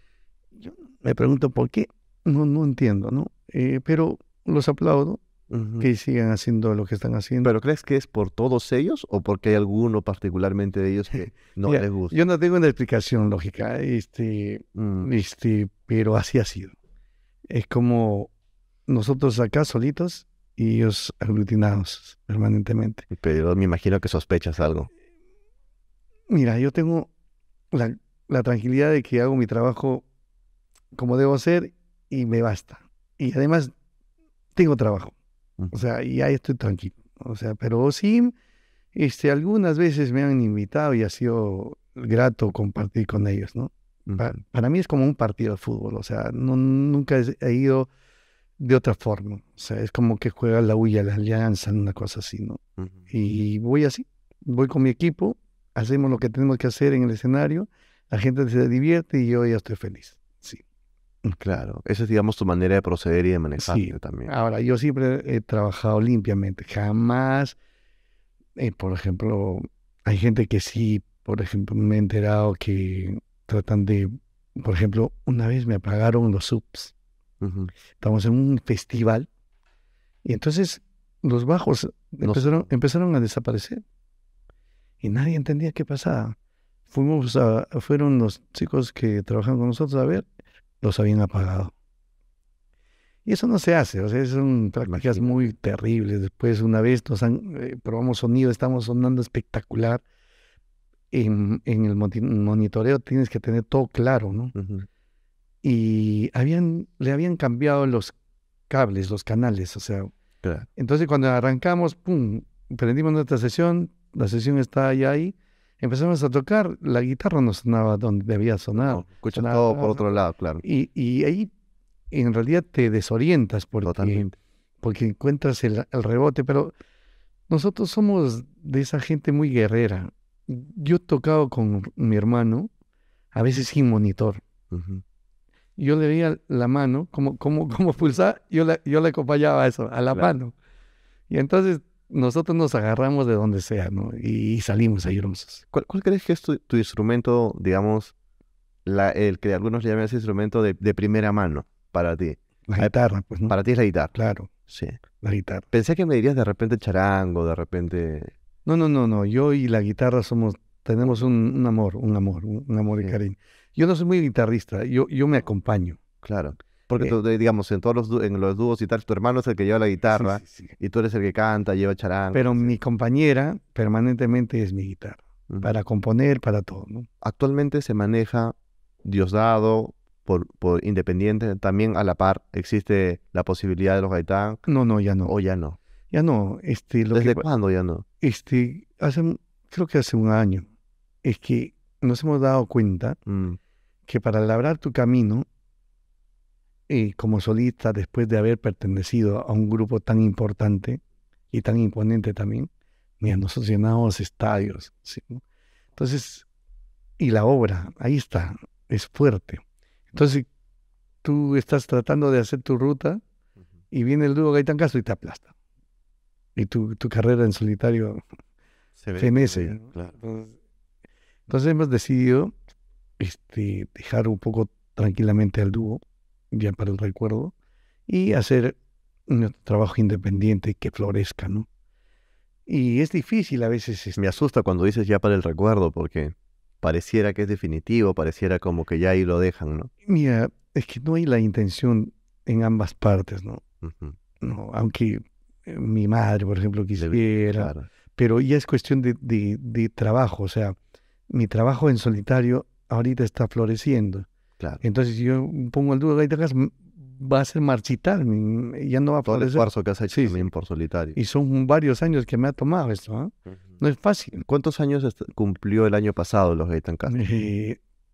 Yo me pregunto por qué, no entiendo, ¿no? Pero los aplaudo ujú. que sigan haciendo lo que están haciendo. ¿Pero crees que es por todos ellos o porque hay alguno particularmente de ellos que no Mira, les yo gusta? no tengo una explicación lógica, Mm, pero así ha sido. Es como nosotros acá solitos y ellos aglutinados permanentemente. pero me imagino que sospechas algo. Mira, yo tengo la, la tranquilidad de que hago mi trabajo como debo hacer y me basta. Y además tengo trabajo, o Ujú, sea, y ahí estoy tranquilo. O sea, pero sí, algunas veces me han invitado y ha sido grato compartir con ellos, ¿no? ujú, Para mí es como un partido de fútbol, o sea, nunca he ido de otra forma. O sea, es como que juega la Huilla, la Alianza, una cosa así, ¿no? ujú. Y voy así, voy con mi equipo, hacemos lo que tenemos que hacer en el escenario, la gente se divierte y yo ya estoy feliz. Sí, Claro, esa es, digamos, tu manera de proceder y de sí. manejarte también. Ahora, yo siempre he trabajado limpiamente, jamás, por ejemplo, hay gente que sí, por ejemplo, me he enterado que tratan de, por ejemplo, una vez me apagaron los subs. Ujú. Estamos en un festival y entonces los bajos No sé. empezaron a desaparecer y nadie entendía qué pasaba. Fueron los chicos que trabajan con nosotros a ver, los habían apagado. Y eso no se hace, o sea, son prácticas Imagínate. muy terribles. Después, una vez probamos sonido, estamos sonando espectacular. En el monitoreo tienes que tener todo claro, ¿no? Ujú, Y le habían cambiado los cables, los canales, o sea, claro. entonces cuando arrancamos, pum, prendimos nuestra sesión, la sesión está ya ahí, empezamos a tocar, la guitarra no sonaba donde debía sonar, No, escuchas todo por sonaba, otro lado, claro. y ahí en realidad te desorientas Totalmente. porque encuentras el rebote, pero nosotros somos de esa gente muy guerrera. Yo he tocado con mi hermano, a veces sin monitor. Ujú. Yo le veía la mano, como pulsar, yo le acompañaba a eso, a la Claro. mano. Y entonces nosotros nos agarramos de donde sea, ¿no? Y salimos airosos. ¿Cuál crees que es tu instrumento, digamos, el que algunos le llaman ese instrumento de primera mano para ti? La Ah, guitarra, pues, ¿no? para ti es la guitarra. Claro, Sí. la guitarra. Pensé que me dirías de repente charango, de repente. No, no, no, no. Yo y la guitarra tenemos un amor y Sí, cariño. Yo no soy muy guitarrista, yo me acompaño. claro. Porque Eh, tú, digamos, en todos en los dúos y tal, tu hermano es el que lleva la sí, guitarra sí, sí. y tú eres el que canta, lleva charango, Pero etc. mi compañera permanentemente es mi guitarra, Ujú. para componer, para todo, ¿no? Actualmente se maneja Diosdado por Independiente, también a la par existe la posibilidad de los Gaitán, No, no, ya no. o ya no. Ya no. ¿Desde cuándo ya no? Creo que hace un año, es que nos hemos dado cuenta Mm, que para labrar tu camino como solista, después de haber pertenecido a un grupo tan importante y tan imponente también, mira, nosotros llenábamos estadios, ¿sí, no? Entonces, y la obra, ahí está, es fuerte. Entonces, tú estás tratando de hacer tu ruta ujú. y viene el dúo Gaitán Castro y te aplasta. Y tu carrera en solitario Se ve fenece, destruido, ¿no? claro. Entonces hemos decidido dejar un poco tranquilamente al dúo, ya para el recuerdo, y hacer un trabajo independiente que florezca, ¿no? Y es difícil a veces, Me asusta cuando dices ya para el recuerdo, porque pareciera que es definitivo, pareciera como que ya ahí lo dejan, ¿no? mira, es que no hay la intención en ambas partes, ¿no? Ujú. No, aunque mi madre, por ejemplo, quisiera, Claro, pero ya es cuestión de trabajo, o sea, mi trabajo en solitario ahorita está floreciendo. claro. Entonces, si yo pongo el dúo de Gaitacas, va a ser marchitar, ya no va a Todo el florecer. esfuerzo que has hecho Sí, también por solitario. y son varios años que me ha tomado esto, ¿ah? No es fácil. ¿Cuántos años cumplió el año pasado los Gaitán Castro?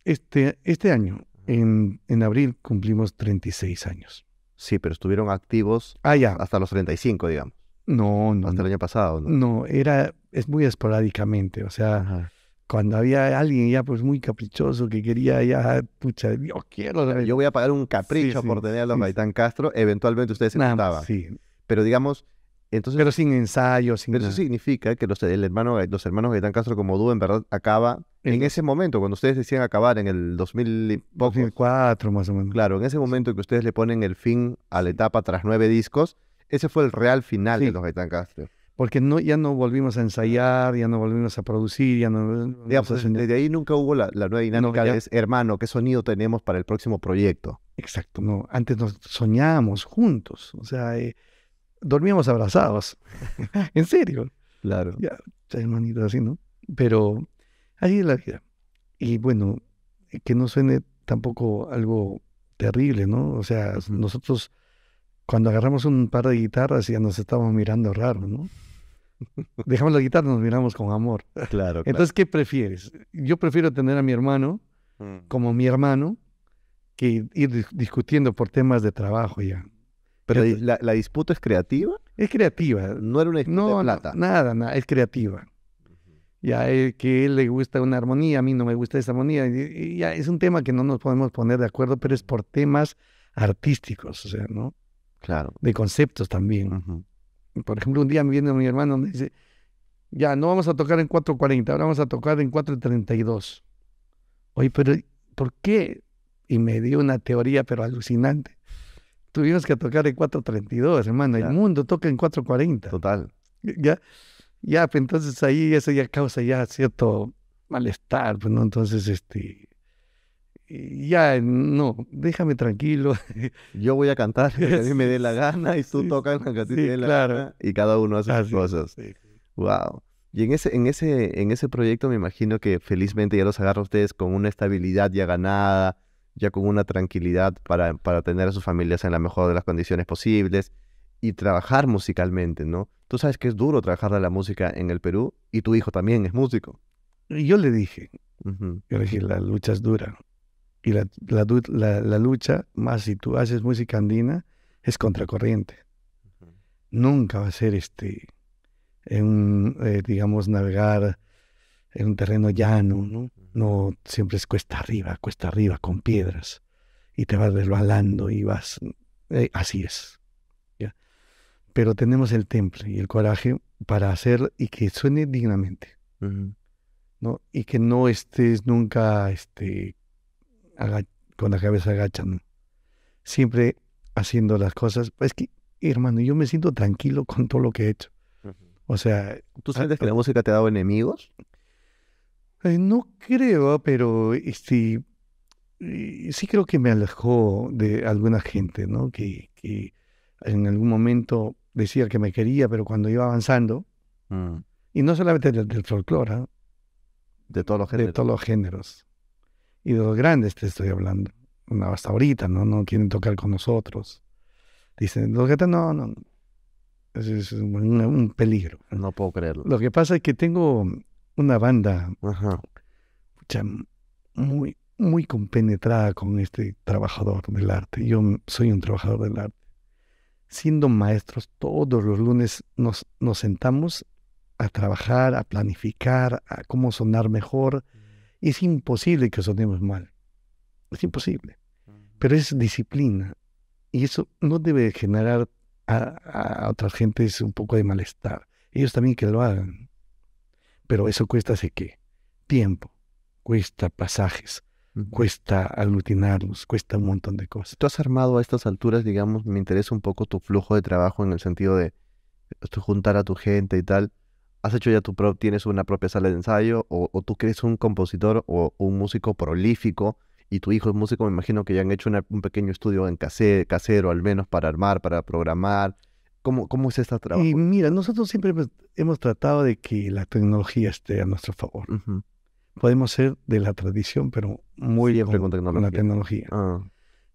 Este año, en abril, cumplimos 36 años. Sí, pero estuvieron activos Ah, ya. hasta los 35, digamos. No, Hasta el año pasado, ¿no? No, es muy esporádicamente. O sea, Ajá. cuando había alguien ya pues muy caprichoso que quería ya, pucha, yo quiero. Yo voy a pagar un capricho Sí, por tener a los sí, Gaitán Castro, eventualmente ustedes se Nada más, juntaban. sí. Pero digamos, entonces, Pero sin ensayo, sin pero eso nada. significa que los hermanos Gaitán Castro como dúo en verdad acaba en ese momento, cuando ustedes decían acabar en el 2000 y pocos. 2004 más o menos. Claro, en ese momento que ustedes le ponen el fin a la etapa tras 9 discos, ese fue el real final de Sí. los Gaitán Castro. Porque ya no volvimos a ensayar, ya no volvimos a producir, ya no... Digamos, desde ahí nunca hubo la nueva dinámica ya. de hermano, ¿qué sonido tenemos para el próximo proyecto? Exacto, no. Antes nos soñábamos juntos, o sea, dormíamos abrazados. En serio. Claro. Ya, hermanito, así, ¿no? Pero así es la vida. Y bueno, que no suene tampoco algo terrible, ¿no? O sea, nosotros cuando agarramos un par de guitarras ya nos estábamos mirando raro, ¿no? Dejamos la guitarra y nos miramos con amor. Claro. Entonces, ¿qué prefieres? Yo prefiero tener a mi hermano como mi hermano que ir discutiendo por temas de trabajo ya. Pero la disputa es creativa. Es creativa. No era una disputa de plata. Nada, es creativa. Ya que él le gusta una armonía, a mí no me gusta esa armonía. Y ya es un tema que no nos podemos poner de acuerdo, pero es por temas artísticos, o sea, ¿no? Claro. De conceptos también. Por ejemplo, un día me viene mi hermano y me dice, ya, no vamos a tocar en 4:40, ahora vamos a tocar en 4:32. Oye, pero ¿por qué? Y me dio una teoría, pero alucinante. Tuvimos que tocar en 4:32, hermano. Claro. El mundo toca en 4:40. Total. Ya, pues entonces ahí eso ya causa ya cierto malestar, pues, ¿no? Entonces, ya, no, déjame tranquilo. Yo voy a cantar lo que a mí me dé la gana y tú tocas lo que a ti te dé la gana y cada uno hace sus cosas. Sí. Wow. Y en ese proyecto me imagino que felizmente ya los agarra ustedes con una estabilidad ya ganada, ya con una tranquilidad para tener a sus familias en la mejor de las condiciones posibles y trabajar musicalmente, ¿no? Tú sabes que es duro trabajar de la música en el Perú y tu hijo también es músico. Y yo le dije, la lucha es dura. Y la lucha, más si tú haces música andina, es contracorriente. Nunca va a ser digamos, navegar en un terreno llano, ¿no? No, siempre es cuesta arriba, con piedras. Y te vas resbalando y vas... así es. ¿ya? Pero tenemos el temple y el coraje para hacer y que suene dignamente. ¿no? Y que no estés nunca con la cabeza agacha, ¿no? Siempre haciendo las cosas. Es que, hermano, yo me siento tranquilo con todo lo que he hecho. O sea... ¿Tú sientes que la música te ha dado enemigos? No creo, pero sí creo que me alejó de alguna gente, ¿no? Que en algún momento decía que me quería, pero cuando iba avanzando, y no solamente del folclore, ¿eh? De todos los géneros. De todos los géneros. Y de los grandes te estoy hablando. No, hasta ahorita, no quieren tocar con nosotros. Dicen, los que no. Es un peligro. No puedo creerlo. Lo que pasa es que tengo una banda pucha, muy, muy compenetrada con este trabajador del arte. Yo soy un trabajador del arte. Siendo maestros, todos los lunes nos sentamos a trabajar, a planificar, a cómo sonar mejor. Y es imposible que sonemos mal. Es imposible. Pero es disciplina. Y eso no debe generar a otras gentes un poco de malestar. Ellos también que lo hagan. Pero eso cuesta, sé qué, tiempo, cuesta pasajes, cuesta aglutinarlos, cuesta un montón de cosas. Tú has armado a estas alturas, digamos, me interesa un poco tu flujo de trabajo en el sentido de juntar a tu gente y tal. ¿Has hecho ya tienes una propia sala de ensayo o tú que eres un compositor o un músico prolífico y tu hijo es músico? Me imagino que ya han hecho un pequeño estudio en casero, al menos para armar, para programar. ¿Cómo es este trabajo? Y mira, nosotros siempre hemos tratado de que la tecnología esté a nuestro favor. Podemos ser de la tradición, pero muy siempre con la tecnología.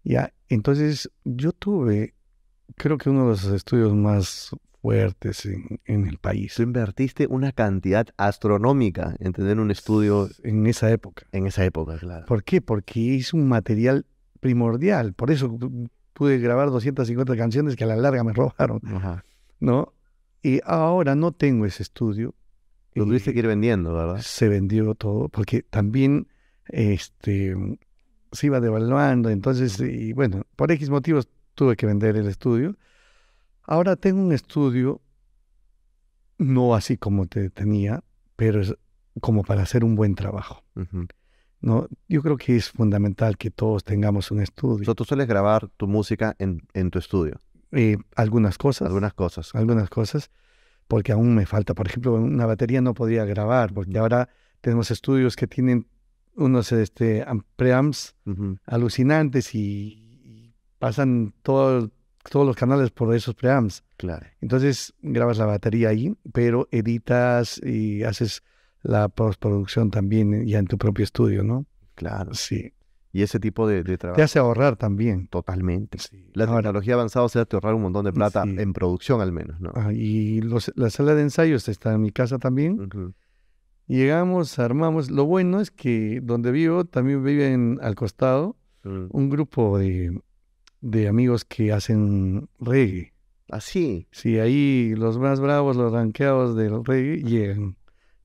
Ya, entonces yo tuve, creo que uno de los estudios más fuertes en el país Tú invertiste una cantidad astronómica en tener un estudio en esa época. en esa época, claro. ¿Por qué? Porque es un material primordial. Por eso pude grabar 250 canciones que a la larga me robaron, Ajá. ¿no? Y ahora no tengo ese estudio. Lo tuviste que ir vendiendo, ¿verdad? Se vendió todo, porque también se iba devaluando. Entonces, y bueno, por X motivos tuve que vender el estudio. Ahora tengo un estudio, no así como te tenía, pero es como para hacer un buen trabajo. Ujú. ¿No? Yo creo que es fundamental que todos tengamos un estudio. So, tú sueles grabar tu música en tu estudio, Algunas algunas cosas. cosas, porque aún me falta. Por ejemplo, una batería no podría grabar, porque ahora tenemos estudios que tienen unos preamps Ujú. alucinantes y pasan todos los canales por esos preamps. Claro, Entonces grabas la batería ahí, pero editas y haces la postproducción también ya en tu propio estudio, ¿no? claro. Sí. Y ese tipo de Te trabajo, hace ahorrar también. totalmente. Sí. La Ahora, tecnología avanzada se te ahorrar un montón de plata sí. en producción al menos, ¿no? Y la sala de ensayos está en mi casa también. Ujú. Llegamos, armamos. Lo bueno es que donde vivo también viven al costado Mm. un grupo de amigos que hacen reggae. Así. Sí, ahí los más bravos, los ranqueados del reggae llegan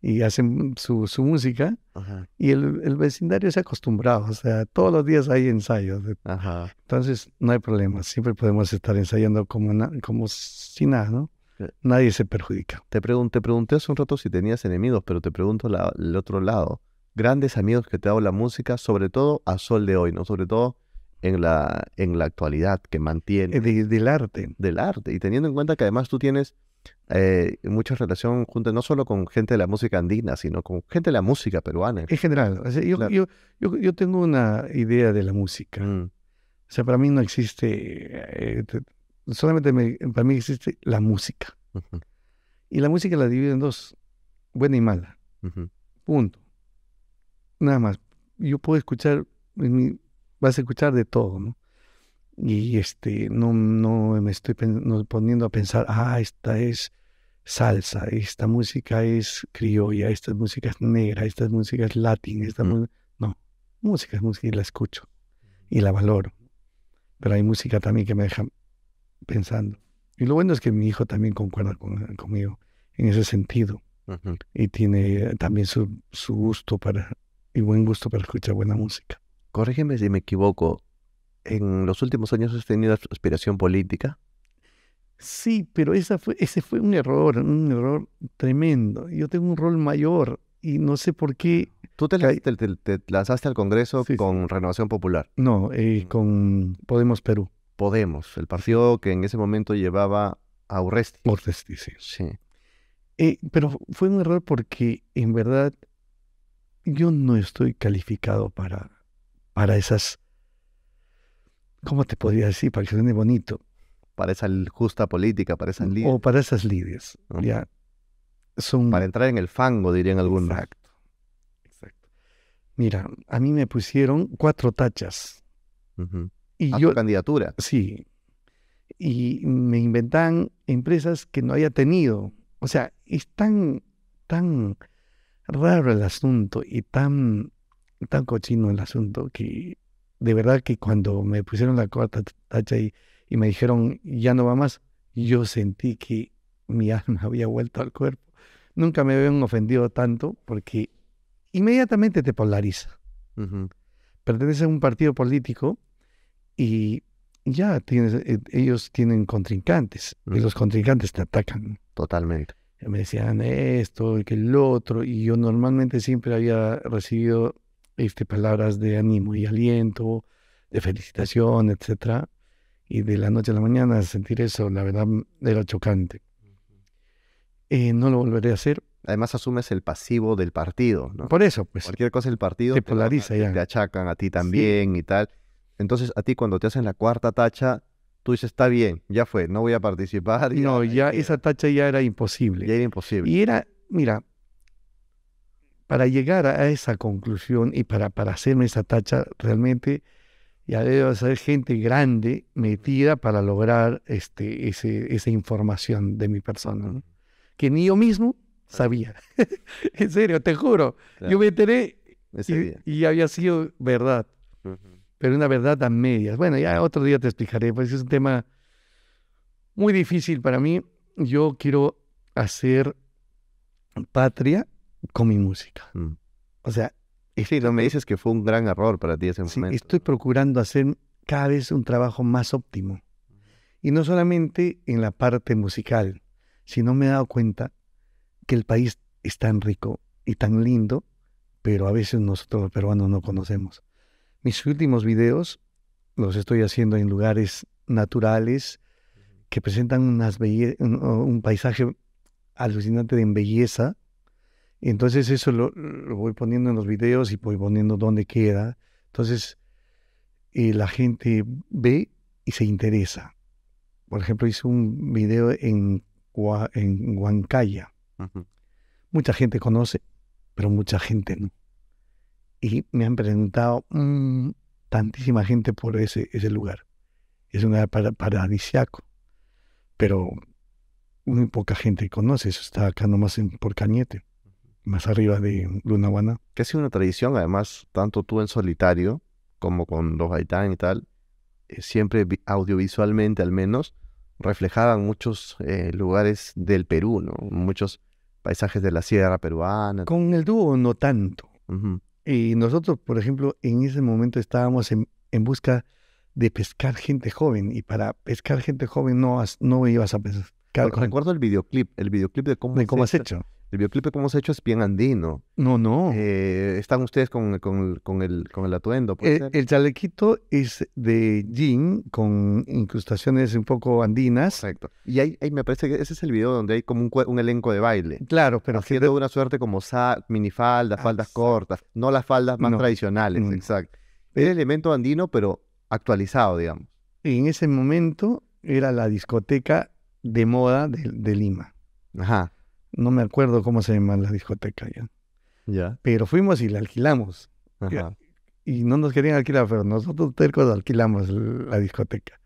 y hacen su música Ajá. y el vecindario se ha acostumbrado. O sea, todos los días hay ensayos. Ajá. Entonces, no hay problema. Siempre podemos estar ensayando como si nada, ¿no? Eh, Nadie se perjudica. te pregunté hace un rato si tenías enemigos, pero te pregunto el otro lado. Grandes amigos que te ha dado la música, sobre todo a sol de hoy, ¿no? Sobre todo en la actualidad que mantiene Del arte. del arte. Y teniendo en cuenta que además tú tienes mucha relación junto no solo con gente de la música andina, sino con gente de la música peruana. En general, o sea, Claro. yo tengo una idea de la música. Mm, O sea, para mí no existe, solamente para mí existe la música. ujú, Y la música la divide en dos, buena y mala. ujú. Punto. Nada más. Yo puedo escuchar, vas a escuchar de todo, ¿no? Y no me estoy no poniendo a pensar, esta es salsa, esta música es criolla, esta música es negra, esta música es latín, Ujú. no, música es música y la escucho y la valoro. Pero hay música también que me deja pensando. Y lo bueno es que mi hijo también concuerda conmigo en ese sentido Ujú. y tiene también su gusto y buen gusto para escuchar buena música. Corrígeme si me equivoco. ¿En los últimos años has tenido aspiración política? Sí, pero ese fue un error tremendo. Yo tengo un rol mayor y no sé por qué. Tú te lanzaste al Congreso Sí, sí. con Renovación Popular. No, con Podemos Perú. Podemos, el partido que en ese momento llevaba a Urresti. Ortesti, sí. Sí. Pero fue un error porque en verdad yo no estoy calificado para esas, ¿cómo te podría decir? Para que suene bonito. Para esa justa política, para esas líderes. O para esas líderes. Ujú. Ya, son... Para entrar en el fango, dirían algunos. Exacto, exacto. Mira, a mí me pusieron 4 tachas. Ujú. Y A yo, tu candidatura. sí, y me inventan empresas que no haya tenido. O sea, es tan raro el asunto y tan cochino el asunto que de verdad que cuando me pusieron la 4ª tacha y me dijeron ya no va más, yo sentí que mi alma había vuelto al cuerpo. Nunca me habían ofendido tanto porque inmediatamente te polariza. Ujú. Perteneces a un partido político y ya ellos tienen contrincantes y los contrincantes te atacan. Totalmente. Me decían esto y que el otro, y yo normalmente siempre había recibido palabras de ánimo y aliento, de felicitación, etcétera, y de la noche a la mañana sentir eso, la verdad, era chocante. No lo volveré a hacer, Además asumes el pasivo del partido, ¿no? por eso, pues, Cualquier cosa del partido te polariza ya. te achacan a ti también y tal. Entonces, a ti cuando te hacen la 4ª tacha, tú dices, está bien, ya fue, no voy a participar. No, ahí ya queda. esa tacha ya era Ya imposible. era imposible. Y era, mira, para llegar a esa conclusión y para hacerme esa tacha, realmente Ya debe ser gente grande metida para lograr esa información de mi persona, ¿no? Que ni yo mismo sabía. En serio, te juro. Claro. Yo me enteré Ese día. y había sido verdad, pero una verdad a medias. Bueno, ya otro día te explicaré, pues es un tema muy difícil para mí. Yo quiero hacer patria con mi música. O sea, Sí, no me dices que fue un gran error para ti ese sí, momento. estoy procurando hacer cada vez un trabajo más óptimo. Y no solamente en la parte musical, sino me he dado cuenta que el país es tan rico y tan lindo, pero a veces nosotros los peruanos no conocemos. Mis últimos videos los estoy haciendo en lugares naturales que presentan un paisaje alucinante en belleza. Entonces eso lo voy poniendo en los videos y voy poniendo dónde queda. Entonces la gente ve y se interesa. Por ejemplo, hice un video en Huancaya. Mucha gente conoce, pero mucha gente no. Y me han preguntado tantísima gente por ese lugar. Es un lugar paradisiaco, pero muy poca gente conoce. Eso está acá nomás por Cañete, más arriba de Lunahuaná. Que ha sido una tradición, además, tanto tú en solitario como con los Gaitán y tal, siempre audiovisualmente al menos, reflejaban muchos lugares del Perú, ¿no? Muchos paisajes de la sierra peruana. Con el dúo no tanto. Y nosotros, por ejemplo, en ese momento estábamos en busca de pescar gente joven, y para pescar gente joven no ibas a pescar. Recuerdo el videoclip de cómo has hecho. El videoclip de cómo se ha hecho es bien andino. No. Están ustedes con el atuendo. El chalequito es de jean con incrustaciones un poco andinas. Correcto. Y ahí me parece que ese es el video donde hay como un elenco de baile. Claro, pero haciendo una suerte como minifaldas, faldas cortas, no las faldas más tradicionales. Exacto. El elemento andino, pero actualizado, digamos. En ese momento era la discoteca de moda de Lima. Ajá. No me acuerdo cómo se llama la discoteca ya. Ya. Pero fuimos y la alquilamos. Ajá. Y no nos querían alquilar, pero nosotros tercos alquilamos la discoteca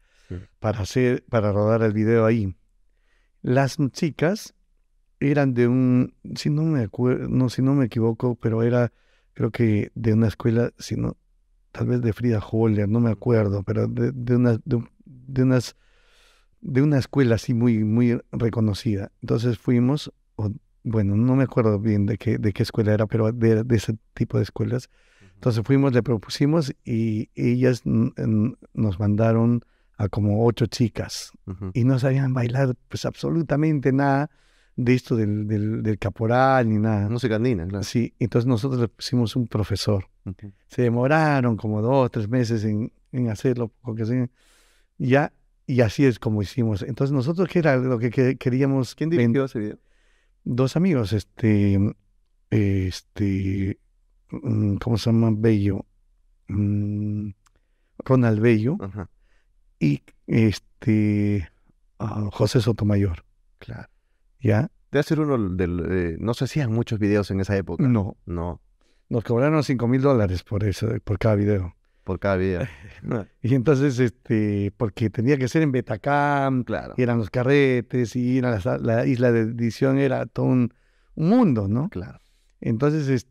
para rodar el video ahí. Las chicas eran de si no me equivoco, pero era, creo que de una escuela, tal vez de Frida Holler, no me acuerdo, pero de una escuela así muy, muy reconocida. Entonces fuimos, bueno, no me acuerdo bien de qué escuela era, pero de ese tipo de escuelas. Entonces fuimos, le propusimos y ellas nos mandaron a como 8 chicas y no sabían bailar pues absolutamente nada de esto del caporal ni nada. Música andina, claro. Sí, entonces nosotros le pusimos un profesor. Se demoraron como 2 o 3 meses en hacerlo, porque ya, y así es como hicimos. Entonces nosotros, ¿qué era lo que queríamos? ¿Quién dirigió ese video? 2 amigos, ¿cómo se llama? Bello, Ronald Bello. Ajá. Y José Sotomayor. Claro. ¿Ya? Debe ser uno no se hacían muchos videos en esa época. No. Nos cobraron $5,000 por cada video. Por cada video. Y entonces, porque tenía que ser en Betacam, claro. Y eran los carretes, y ir a la isla de edición era todo un mundo, ¿no? Claro. Entonces,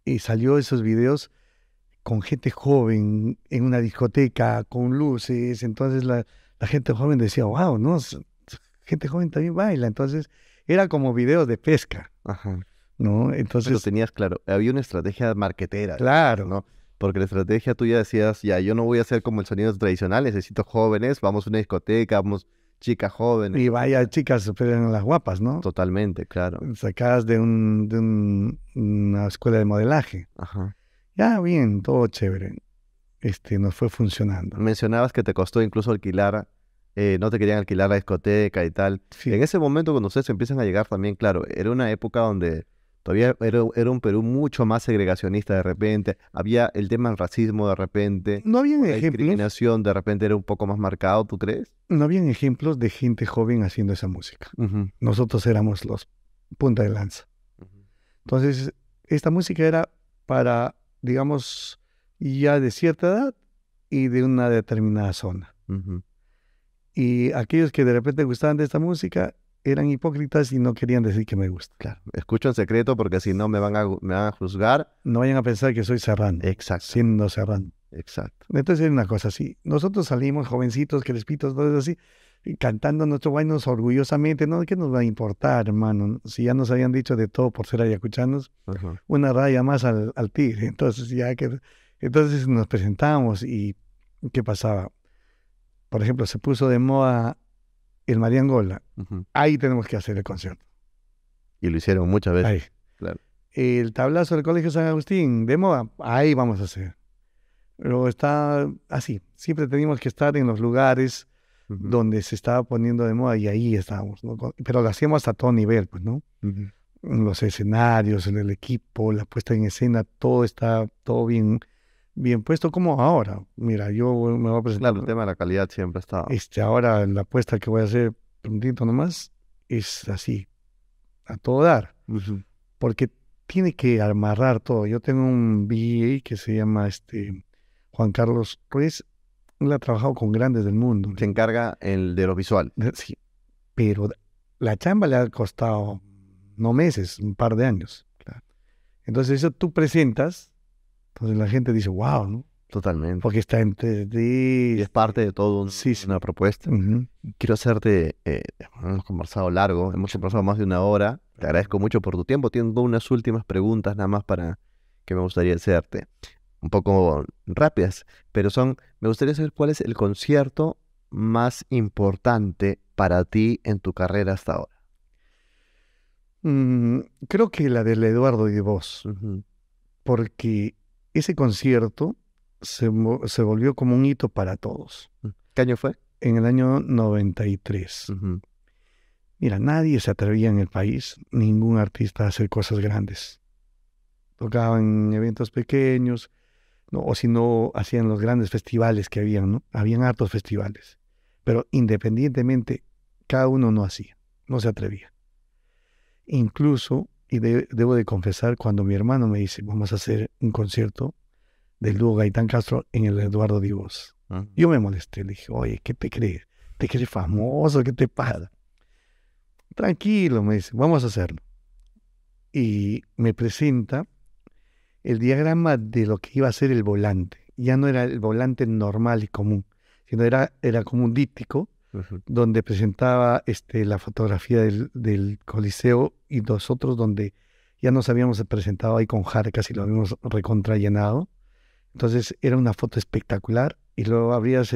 y salió esos videos con gente joven en una discoteca, con luces. Entonces la gente joven decía, wow, ¿no? Gente joven también baila. Entonces era como videos de pesca. Ajá. ¿No? Entonces, pero tenías, claro, había una estrategia marketera. Claro. ¿No? Porque la estrategia tuya decías, ya, yo no voy a hacer como el sonido tradicional, necesito jóvenes, vamos a una discoteca, vamos chicas jóvenes. Y vaya chicas, pero eran las guapas, ¿no? Totalmente, claro. Sacadas de una escuela de modelaje. Ajá. Ya, bien, todo chévere. Nos fue funcionando. Mencionabas que te costó incluso alquilar, no te querían alquilar la discoteca y tal. Sí. En ese momento, cuando ustedes empiezan a llegar también, claro, era una época donde todavía era un Perú mucho más segregacionista de repente, había el tema del racismo de repente, no habían la ejemplos, discriminación de repente era un poco más marcado, ¿tú crees? No habían ejemplos de gente joven haciendo esa música. Nosotros éramos los punta de lanza. Entonces, esta música era para, digamos, ya de cierta edad y de una determinada zona. Ujú. Y aquellos que de repente gustaban de esta música eran hipócritas y no querían decir que me gusta. Claro. Escucho en secreto porque si no me van a juzgar. No vayan a pensar que soy serrano, Exacto. siendo serrano. Exacto. Entonces era una cosa así. Nosotros salimos jovencitos, crespitos, todo eso así, y cantando nuestros bailes orgullosamente. ¿No? ¿Qué nos va a importar, hermano? Si ya nos habían dicho de todo por ser ayacuchanos, Ujú. una raya más al tigre. Entonces nos presentamos y ¿qué pasaba? Por ejemplo, se puso de moda el Mariangola. Ujú. Ahí tenemos que hacer el concierto. Y lo hicieron muchas veces. Ahí. Claro. El tablazo del Colegio San Agustín, de moda, ahí vamos a hacer. Pero está así. Siempre teníamos que estar en los lugares Ujú. donde se estaba poniendo de moda y ahí estábamos, ¿no? Pero lo hacíamos a todo nivel, pues, ¿no? Ujú. En los escenarios, en el equipo, la puesta en escena, todo está todo bien puesto como ahora. Mira, yo me voy a presentar. Claro, el tema de la calidad siempre está. Ahora la apuesta que voy a hacer prontito nomás es así, a todo dar, Ujú. porque tiene que amarrar todo. Yo tengo un VA que se llama Juan Carlos Ruiz. Él ha trabajado con grandes del mundo. Se encarga de lo visual. Sí, pero la chamba le ha costado no meses, un par de años. Claro. Entonces eso tú presentas, entonces la gente dice, wow, ¿no? Totalmente. Porque está en Y 3D. es parte de todo Sí, sí. una propuesta. Ujú. Quiero hacerte, hemos conversado largo, hemos conversado más de una hora. Te agradezco mucho por tu tiempo. Tengo unas últimas preguntas nada más para que me gustaría hacerte. Un poco rápidas, pero me gustaría saber cuál es el concierto más importante para ti en tu carrera hasta ahora. Creo que la del Eduardo y de Vos, Ujú. porque ese concierto se volvió como un hito para todos. ¿Qué año fue? En el año 93. Ujú. Mira, nadie se atrevía en el país, ningún artista a hacer cosas grandes. Tocaban en eventos pequeños, ¿no? O si no, hacían los grandes festivales que habían, ¿no? Habían hartos festivales. Pero independientemente, cada uno no hacía, no se atrevía. Incluso, y debo de confesar, cuando mi hermano me dice, vamos a hacer un concierto del dúo Gaitán Castro en el Eduardo Divos, Ujú. yo me molesté, le dije, oye, ¿qué te crees? ¿Te crees famoso? ¿Qué te pasa? Tranquilo, me dice, vamos a hacerlo. Y me presenta el diagrama de lo que iba a ser el volante. Ya no era el volante normal y común, sino era como un díptico Ujú. donde presentaba la fotografía del Coliseo y nosotros donde ya nos habíamos presentado ahí con Jarcas y lo habíamos recontrallenado. Entonces era una foto espectacular y luego abrías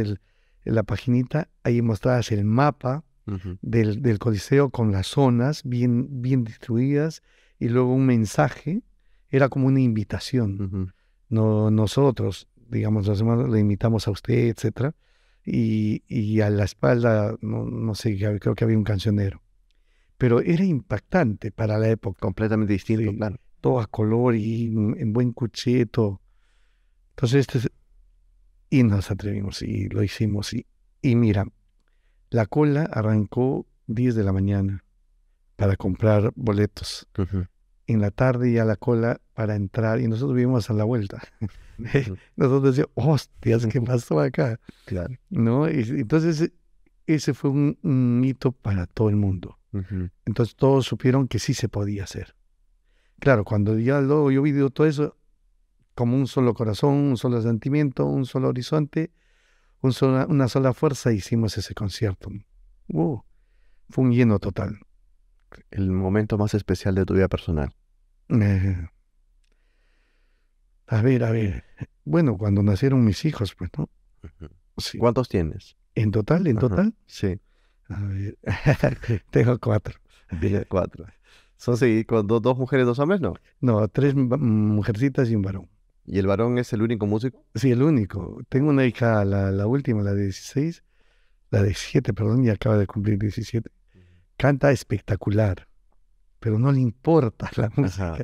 la paginita, ahí mostrabas el mapa Ujú. del Coliseo con las zonas bien distribuidas y luego un mensaje, era como una invitación. Ujú. No, nosotros, digamos, los demás le invitamos a usted, etcétera, y a la espalda, no sé, creo que había un cancionero. Pero era impactante para la época. Completamente distinto, Sí, claro. todo a color y en buen cucheto. Entonces, y nos atrevimos y lo hicimos. Y mira, la cola arrancó 10 de la mañana para comprar boletos. Ujú. En la tarde ya la cola para entrar y nosotros vivimos a la vuelta. Ujú. Nosotros decíamos, hostias, ¿qué pasó acá? Claro. ¿No? Y entonces ese fue un hito para todo el mundo. Ujú. Entonces todos supieron que sí se podía hacer. Claro, cuando ya luego yo vi todo eso como un solo corazón, un solo sentimiento, un solo horizonte, una sola fuerza, hicimos ese concierto. Fue un lleno total. El momento más especial de tu vida personal. A ver. Bueno, cuando nacieron mis hijos, pues, ¿no? Ujú. Sí. ¿Cuántos tienes? ¿En total? Ajá. Sí, A ver, tengo 4. tienes 4. ¿Son con dos mujeres, 2 hombres? No. No, 3 mujercitas y un varón. ¿Y el varón es el único músico? Sí, el único. Tengo una hija, la última, la de 16, la de 17, perdón, y acaba de cumplir 17. Canta espectacular, pero no le importa la música. Ajá.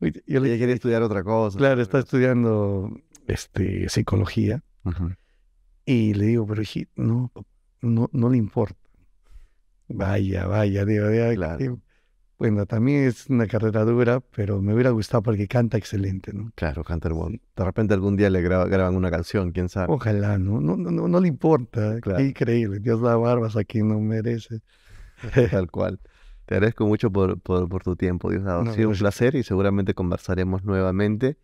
Yo le Ella quiere estudiar otra cosa. claro, está estudiando psicología Ujú. y le digo, pero no le importa. Vaya, digo, Claro. Bueno, también es una carrera dura, pero me hubiera gustado porque canta excelente, ¿no? Claro, canta hermoso. De repente algún día le graban una canción, quién sabe. Ojalá, ¿no? No le importa. Qué Claro, increíble. Dios da barbas a quien no merece. tal cual. Te agradezco mucho por tu tiempo, Diosdado. Ha No, sido un gracias. placer y seguramente conversaremos nuevamente.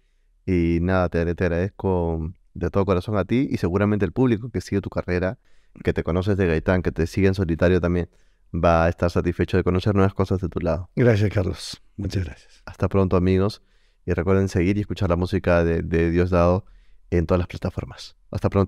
Y nada, te agradezco de todo corazón a ti y seguramente el público que sigue tu carrera, que te conoces de Gaitán, que te sigue en solitario también, va a estar satisfecho de conocer nuevas cosas de tu lado. Gracias, Carlos. Muchas gracias. Hasta pronto, amigos, y recuerden seguir y escuchar la música de Diosdado en todas las plataformas. Hasta pronto.